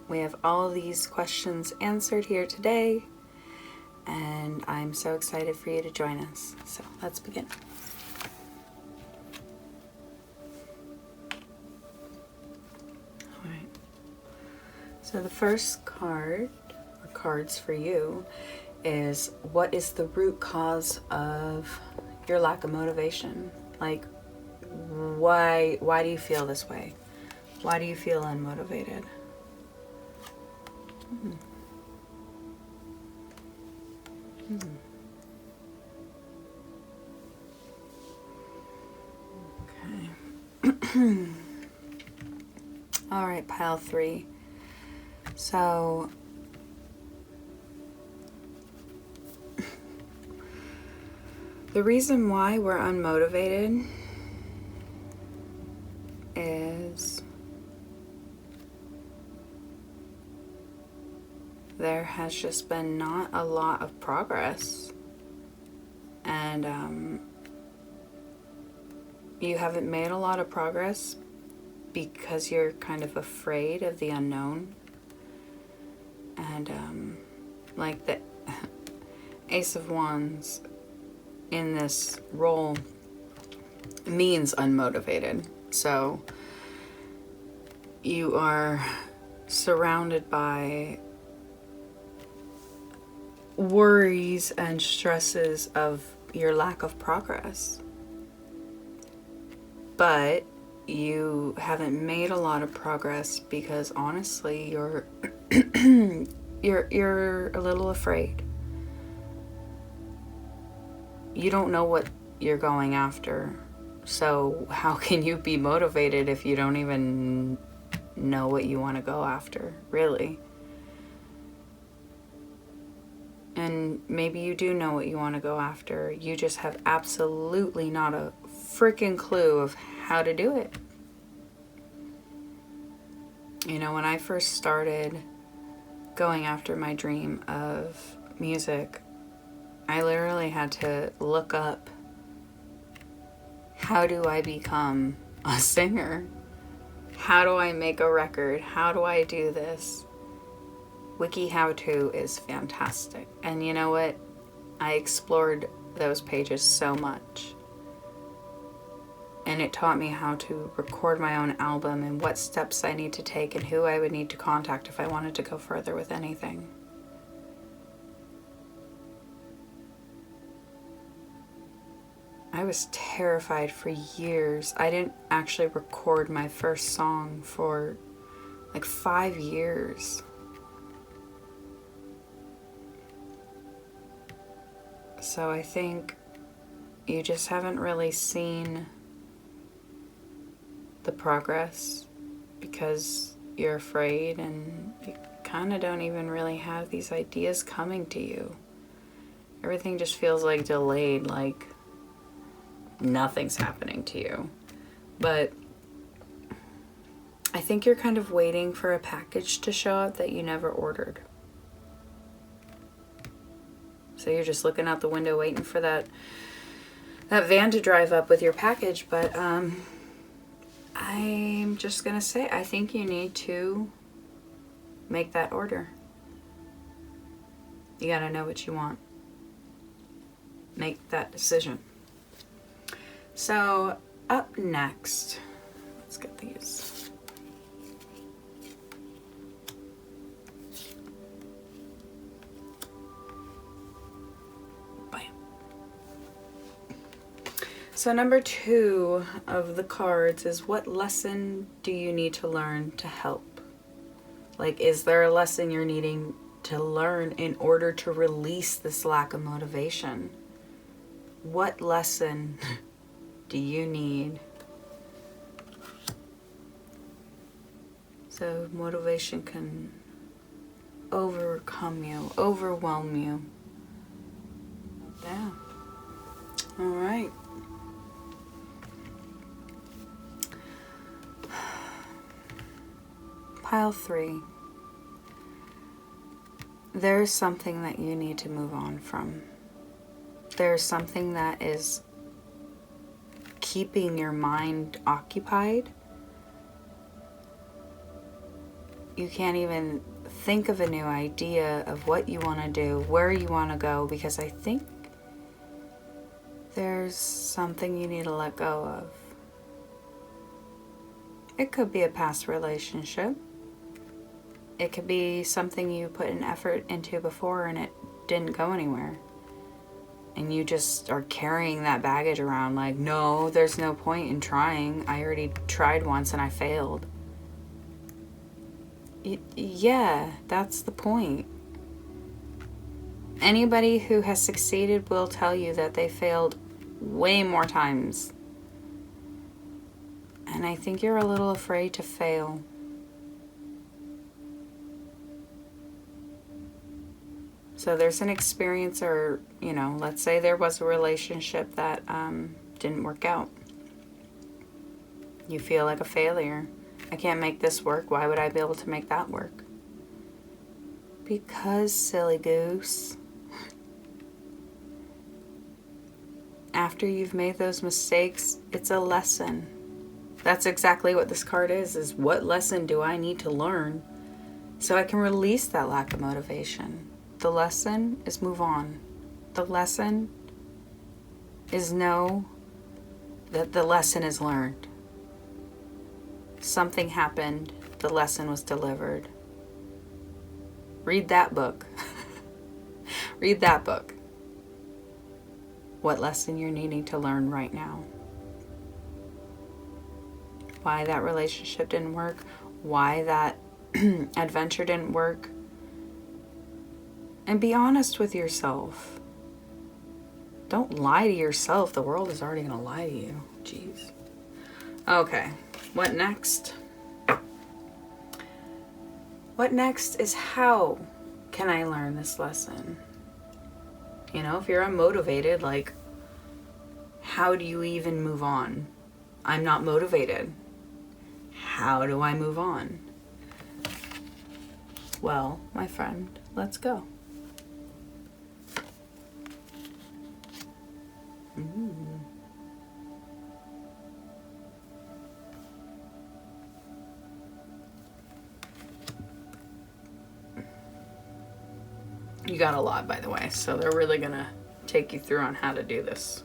A: We have all of these questions answered here today, and I'm so excited for you to join us. So let's begin. All right. So the first card, or cards for you, is what is the root cause of your lack of motivation? Like, why do you feel this way? Why do you feel unmotivated? Okay. All right, Pile 3. So the reason why we're unmotivated is there has just been not a lot of progress, and you haven't made a lot of progress because you're kind of afraid of the unknown. And like the Ace of Wands in this role means unmotivated. So you are surrounded by worries and stresses of your lack of progress. But you haven't made a lot of progress because honestly you're you're a little afraid. You don't know what you're going after. So how can you be motivated if you don't even know what you want to go after, really? And maybe you do know what you want to go after. You just have absolutely not a freaking clue of how to do it. You know, when I first started going after my dream of music, I literally had to look up, how do I become a singer? How do I make a record? How do I do this? Wiki How To is fantastic. And you know what? I explored those pages so much. And it taught me how to record my own album and what steps I need to take and who I would need to contact if I wanted to go further with anything. I was terrified for years. I didn't actually record my first song for like 5 years. So I think you just haven't really seen the progress because you're afraid, and you kind of don't even really have these ideas coming to you. Everything just feels like delayed, like nothing's happening to you. But I think you're kind of waiting for a package to show up that you never ordered. So you're just looking out the window waiting for that van to drive up with your package. But I'm just gonna say, I think you need to make that order. You gotta know what you want. Make that decision. So up next, let's get these. Bam. So number 2 of the cards is, what lesson do you need to learn to help? Like, is there a lesson you're needing to learn in order to release this lack of motivation? What lesson do you need? So motivation can overcome you, overwhelm you. Yeah. All right. Pile 3. There's something that you need to move on from. There's something that is keeping your mind occupied. You can't even think of a new idea of what you want to do, where you want to go, because I think there's something you need to let go of. It could be a past relationship. It could be something you put an effort into before and it didn't go anywhere. And you just are carrying that baggage around like, no, there's no point in trying. I already tried once and I failed. Yeah, that's the point. Anybody who has succeeded will tell you that they failed way more times. And I think you're a little afraid to fail. So there's an experience, or, let's say there was a relationship that didn't work out. You feel like a failure. I can't make this work. Why would I be able to make that work? Because, silly goose, after you've made those mistakes, it's a lesson. That's exactly what this card is what lesson do I need to learn so I can release that lack of motivation? The lesson is move on. The lesson is know that the lesson is learned. Something happened. The lesson was delivered. Read that book. Read that book. What lesson you're needing to learn right now. Why that relationship didn't work. Why that adventure didn't work. And be honest with yourself. Don't lie to yourself. The world is already going to lie to you. Jeez. Okay. What next? What next is how can I learn this lesson? If you're unmotivated, like, how do you even move on? I'm not motivated. How do I move on? Well, my friend, let's go. You got a lot, by the way, so they're really gonna take you through on how to do this.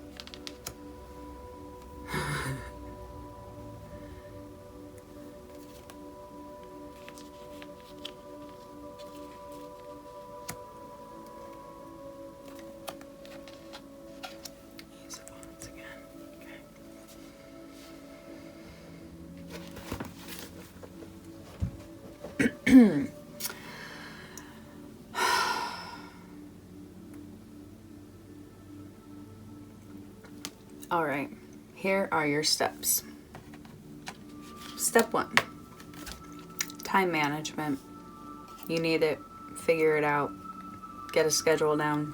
A: Use the fonts again. Okay. All right, here are your steps. Step 1, time management. You need it, figure it out, get a schedule down.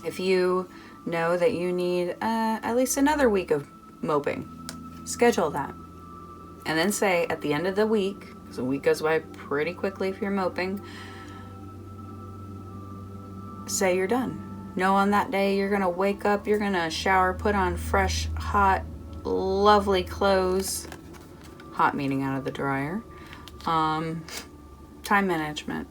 A: If you know that you need at least another week of moping, schedule that. And then say at the end of the week, because a week goes by pretty quickly if you're moping, say you're done. Know on that day you're going to wake up, you're going to shower, put on fresh, hot, lovely clothes. Hot meaning out of the dryer. Time management.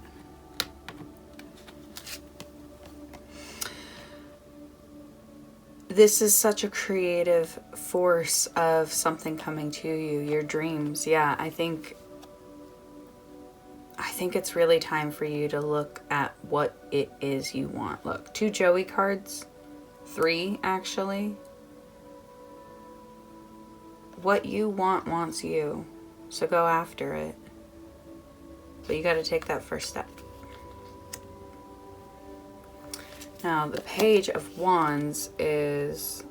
A: This is such a creative force of something coming to you, your dreams. Yeah, I think it's really time for you to look at what it is you want. Look, 2 Joey cards, 3 actually. What you want wants you, so go after it. But you got to take that first step. Now, the Page of Wands is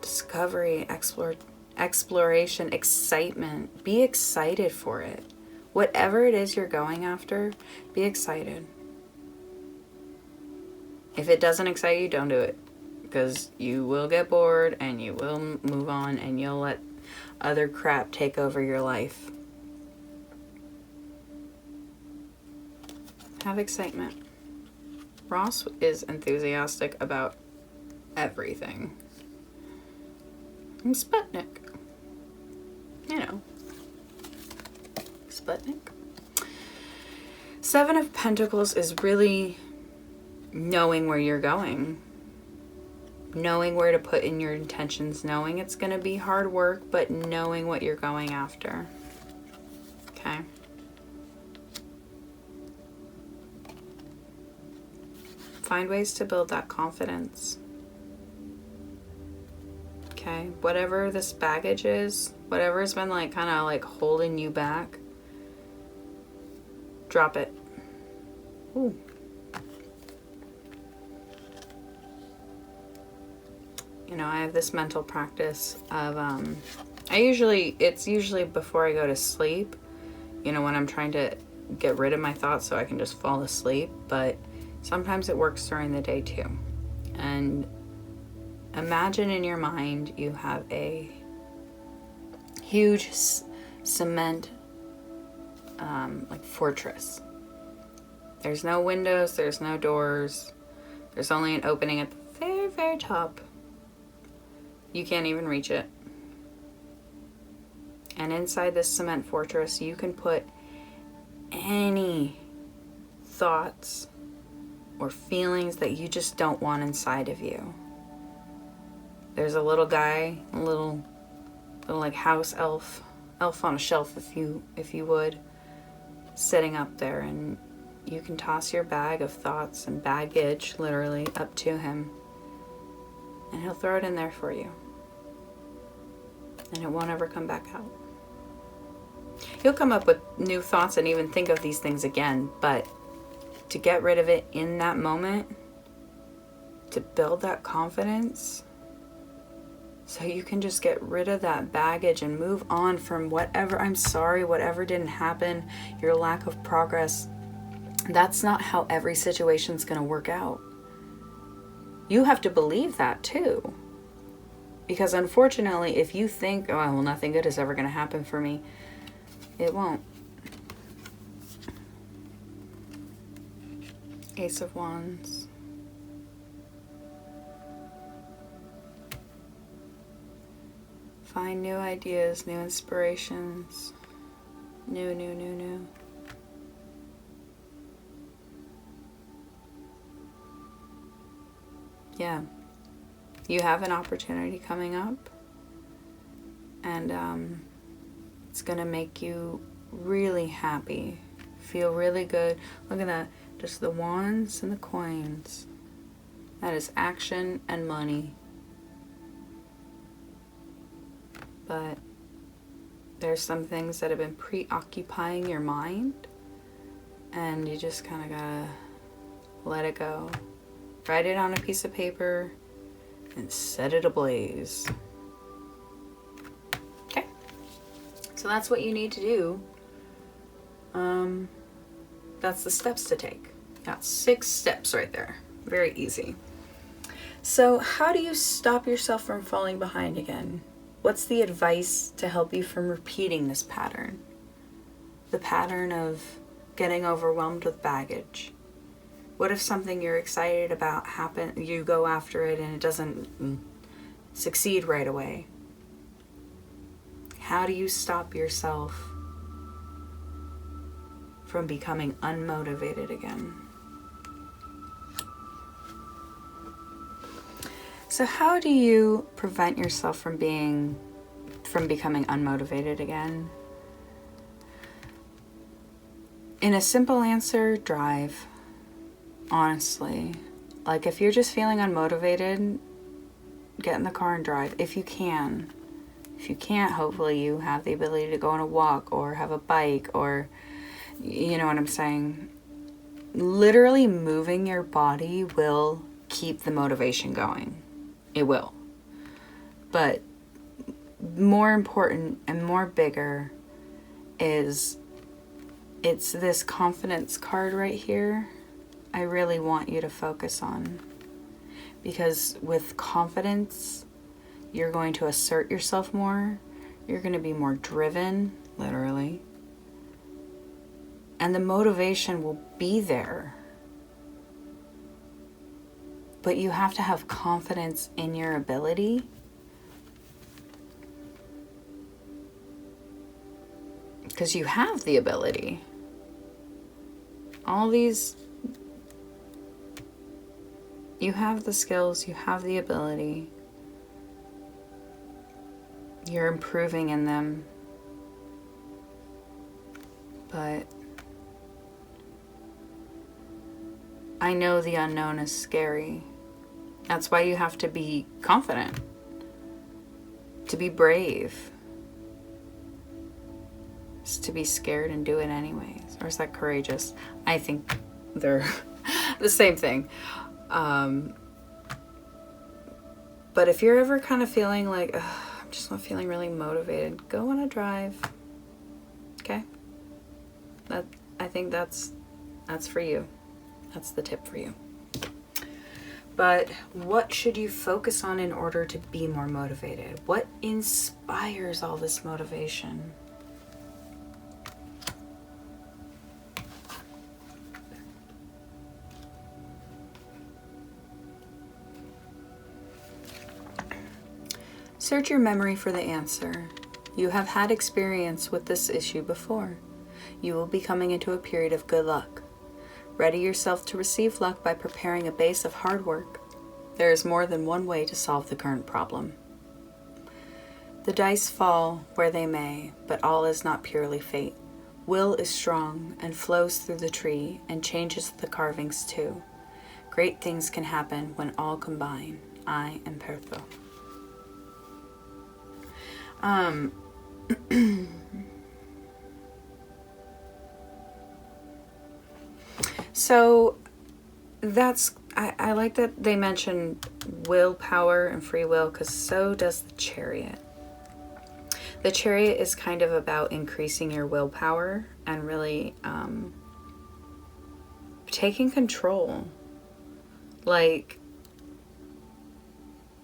A: discovery, exploration, excitement. Be excited for it. Whatever it is you're going after, be excited. If it doesn't excite you, don't do it. Because you will get bored and you will move on and you'll let other crap take over your life. Have excitement. Ross is enthusiastic about everything. And Sputnik. You know. Sputnik. Seven of Pentacles is really knowing where you're going. Knowing where to put in your intentions. Knowing it's going to be hard work, but knowing what you're going after. Okay. Find ways to build that confidence. Okay. Whatever this baggage is, whatever has been like kind of like holding you back, drop it. Ooh. You know, I have this mental practice of, it's usually before I go to sleep, you know, when I'm trying to get rid of my thoughts so I can just fall asleep, but sometimes it works during the day too. And imagine in your mind you have a huge cement like fortress. There's no windows, there's no doors, there's only an opening at the very, very top. You can't even reach it. And inside this cement fortress, you can put any thoughts or feelings that you just don't want inside of you. There's a little guy, a little like house elf on a shelf if you would, sitting up there, and you can toss your bag of thoughts and baggage literally up to him, and he'll throw it in there for you. And it won't ever come back out. You'll come up with new thoughts and even think of these things again, but to get rid of it in that moment, to build that confidence, so you can just get rid of that baggage and move on from whatever, I'm sorry, whatever didn't happen, your lack of progress. That's not how every situation's gonna work out. You have to believe that too. Because unfortunately, if you think, oh, well, nothing good is ever going to happen for me, it won't. Ace of Wands. Find new ideas, new inspirations. New. Yeah. You have an opportunity coming up, and it's going to make you really happy, feel really good. Look at that, just the wands and the coins. That is action and money. But there's some things that have been preoccupying your mind, and you just kind of gotta let it go. Write it on a piece of paper and set it ablaze. Okay, so that's what you need to do. That's the steps to take. Got 6 steps right there. Very easy. So how do you stop yourself from falling behind again? What's the advice to help you from repeating this pattern? The pattern of getting overwhelmed with baggage. What if something you're excited about happen, you go after it and it doesn't succeed right away? How do you stop yourself from becoming unmotivated again? So how do you prevent yourself from becoming unmotivated again? In a simple answer, drive. Honestly, like if you're just feeling unmotivated, get in the car and drive if you can. If you can't, hopefully you have the ability to go on a walk or have a bike, or you know what I'm saying. Literally moving your body will keep the motivation going. It will. But more important and more bigger is, it's this confidence card right here. I really want you to focus on. Because with confidence, you're going to assert yourself more. You're going to be more driven, literally. And the motivation will be there. But you have to have confidence in your ability. Because you have the ability. All these, you have the skills, you have the ability. You're improving in them. But I know the unknown is scary. That's why you have to be confident. To be brave. Is to be scared and do it anyways. Or is that courageous? I think they're the same thing. But if you're ever kind of feeling like, I'm just not feeling really motivated, go on a drive. Okay? I think that's for you. That's the tip for you. But what should you focus on in order to be more motivated? What inspires all this motivation? Search your memory for the answer. You have had experience with this issue before. You will be coming into a period of good luck. Ready yourself to receive luck by preparing a base of hard work. There is more than one way to solve the current problem. The dice fall where they may, but all is not purely fate. Will is strong and flows through the tree and changes the carvings too. Great things can happen when all combine. I am Pertho. So that's, I like that they mentioned willpower and free will, because so does the Chariot. The Chariot is kind of about increasing your willpower and really taking control. Like,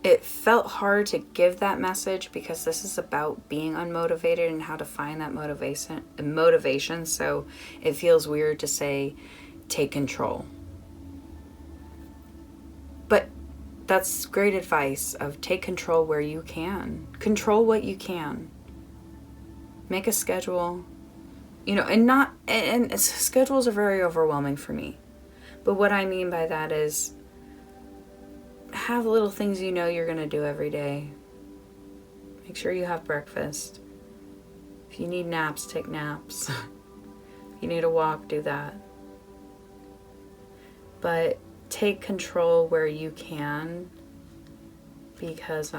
A: it felt hard to give that message because this is about being unmotivated and how to find that motivation. So it feels weird to say, take control. But that's great advice of take control where you can. Control what you can. Make a schedule. And schedules are very overwhelming for me. But what I mean by that is have little things you know you're going to do every day. Make sure you have breakfast. If you need naps, take naps. If you need a walk, do that. But take control where you can, because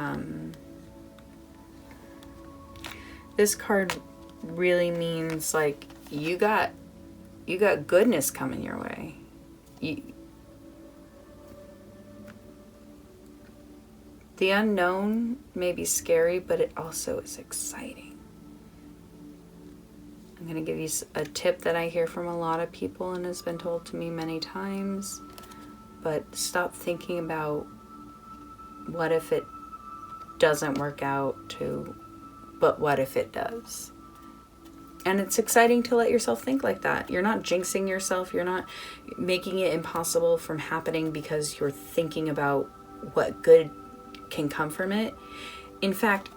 A: this card really means like you got goodness coming your way. The unknown may be scary, but it also is exciting. I'm going to give you a tip that I hear from a lot of people and has been told to me many times. But stop thinking about what if it doesn't work out to, but what if it does? And it's exciting to let yourself think like that. You're not jinxing yourself. You're not making it impossible from happening because you're thinking about what good can come from it. In fact,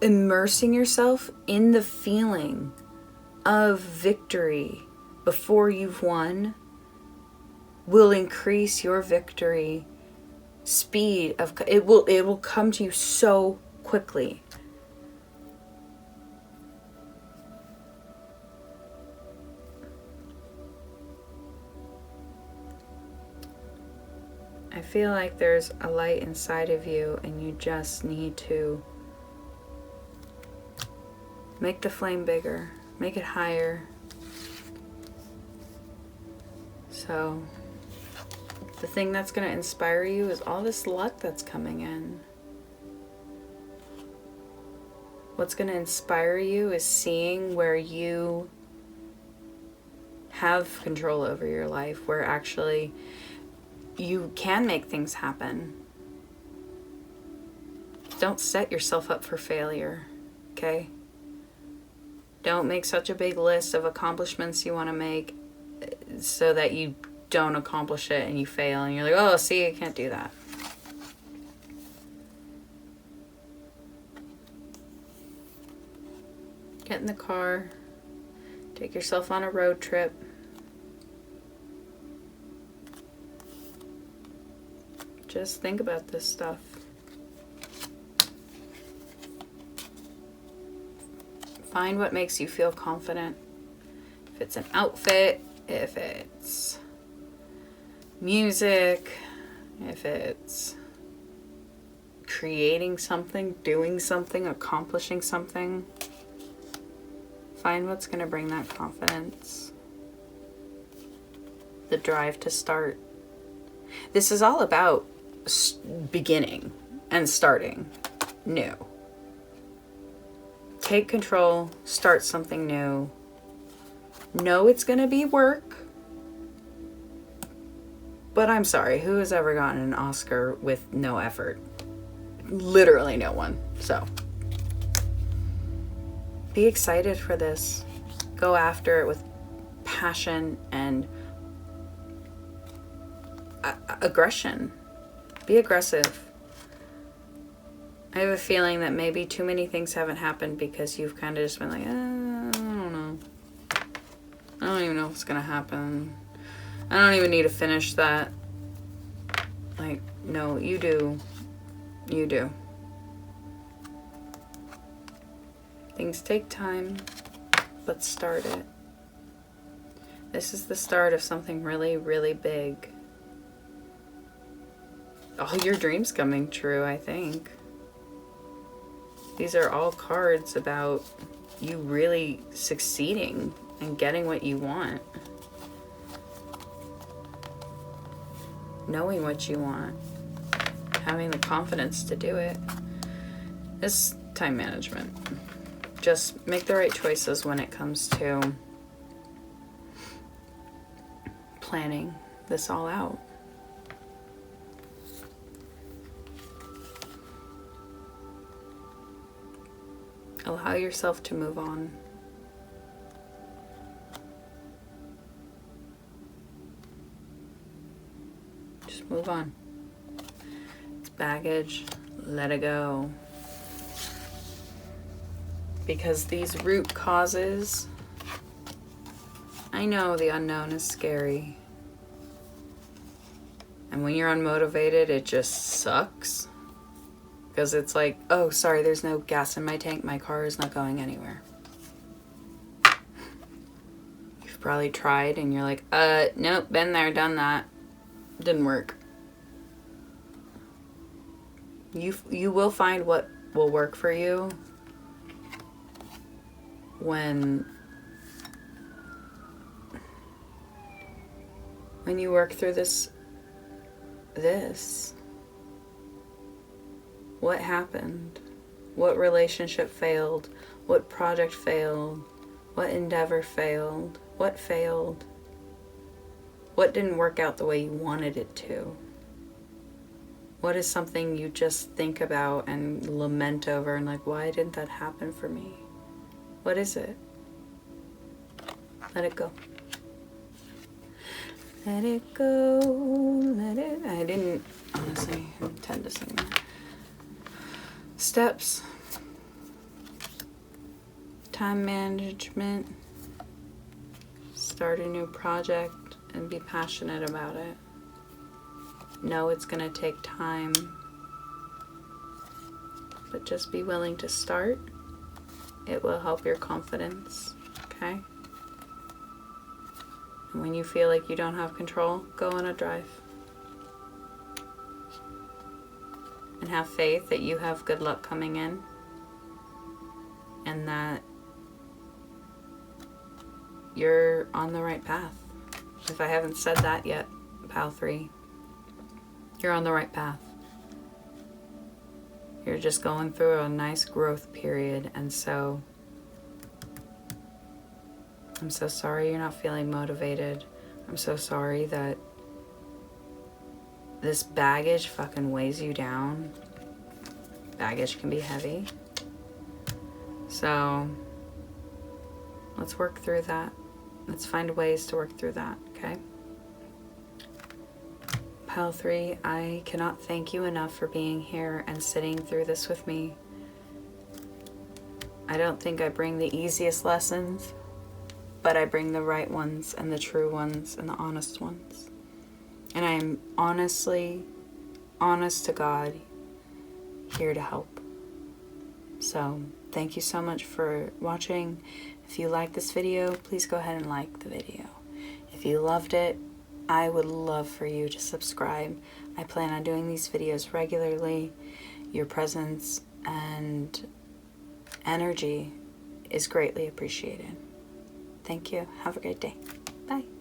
A: immersing yourself in the feeling of victory before you've won will increase your victory speed of it will come to you so quickly. I feel like there's a light inside of you and you just need to make the flame bigger, make it higher. So the thing that's going to inspire you is all this luck that's coming in. What's going to inspire you is seeing where you have control over your life, where actually you can make things happen. Don't set yourself up for failure, okay? Don't make such a big list of accomplishments you want to make so that you don't accomplish it and you fail and you're like, oh, see, I can't do that. Get in the car, take yourself on a road trip. Just think about this stuff. Find what makes you feel confident. If it's an outfit, if it's music, if it's creating something, doing something, accomplishing something. Find what's going to bring that confidence. The drive to start. This is all about beginning and starting new. Take control, start something new. Know it's going to be work. But I'm sorry, who has ever gotten an Oscar with no effort? Literally no one. So, be excited for this. Go after it with passion and aggression. Be aggressive. I have a feeling that maybe too many things haven't happened because you've kind of just been like, I don't know. I don't even know what's going to happen. I don't even need to finish that. Like, no, you do. You do. Things take time, but start it. This is the start of something really, really big. All your dreams coming true, I think. These are all cards about you really succeeding and getting what you want. Knowing what you want. Having the confidence to do it. It's time management. Just make the right choices when it comes to planning this all out. Allow yourself to move on. Just move on. It's baggage. Let it go. Because these root causes, I know the unknown is scary. And when you're unmotivated, it just sucks. Because it's like, oh, sorry, there's no gas in my tank. My car is not going anywhere. You've probably tried and you're like, nope, been there, done that. Didn't work. You will find what will work for you when you work through this. What happened? What relationship failed? What project failed? What endeavor failed? What failed? What didn't work out the way you wanted it to? What is something you just think about and lament over and like, why didn't that happen for me? What is it? Let it go. Let it go, let it... I didn't honestly intend to sing that. Steps. Time management. Start a new project and be passionate about it. Know it's going to take time. But just be willing to start. It will help your confidence, okay? And when you feel like you don't have control, go on a drive. And have faith that you have good luck coming in. And that you're on the right path. If I haven't said that yet, Pal 3, you're on the right path. You're just going through a nice growth period, and so I'm so sorry you're not feeling motivated. I'm so sorry that this baggage fucking weighs you down. Baggage can be heavy. So let's work through that. Let's find ways to work through that, okay? Pile 3, I cannot thank you enough for being here and sitting through this with me. I don't think I bring the easiest lessons, but I bring the right ones and the true ones and the honest ones. And I am honestly, honest to God, here to help. So thank you so much for watching. If you like this video, please go ahead and like the video. If you loved it, I would love for you to subscribe. I plan on doing these videos regularly. Your presence and energy is greatly appreciated. Thank you. Have a great day. Bye.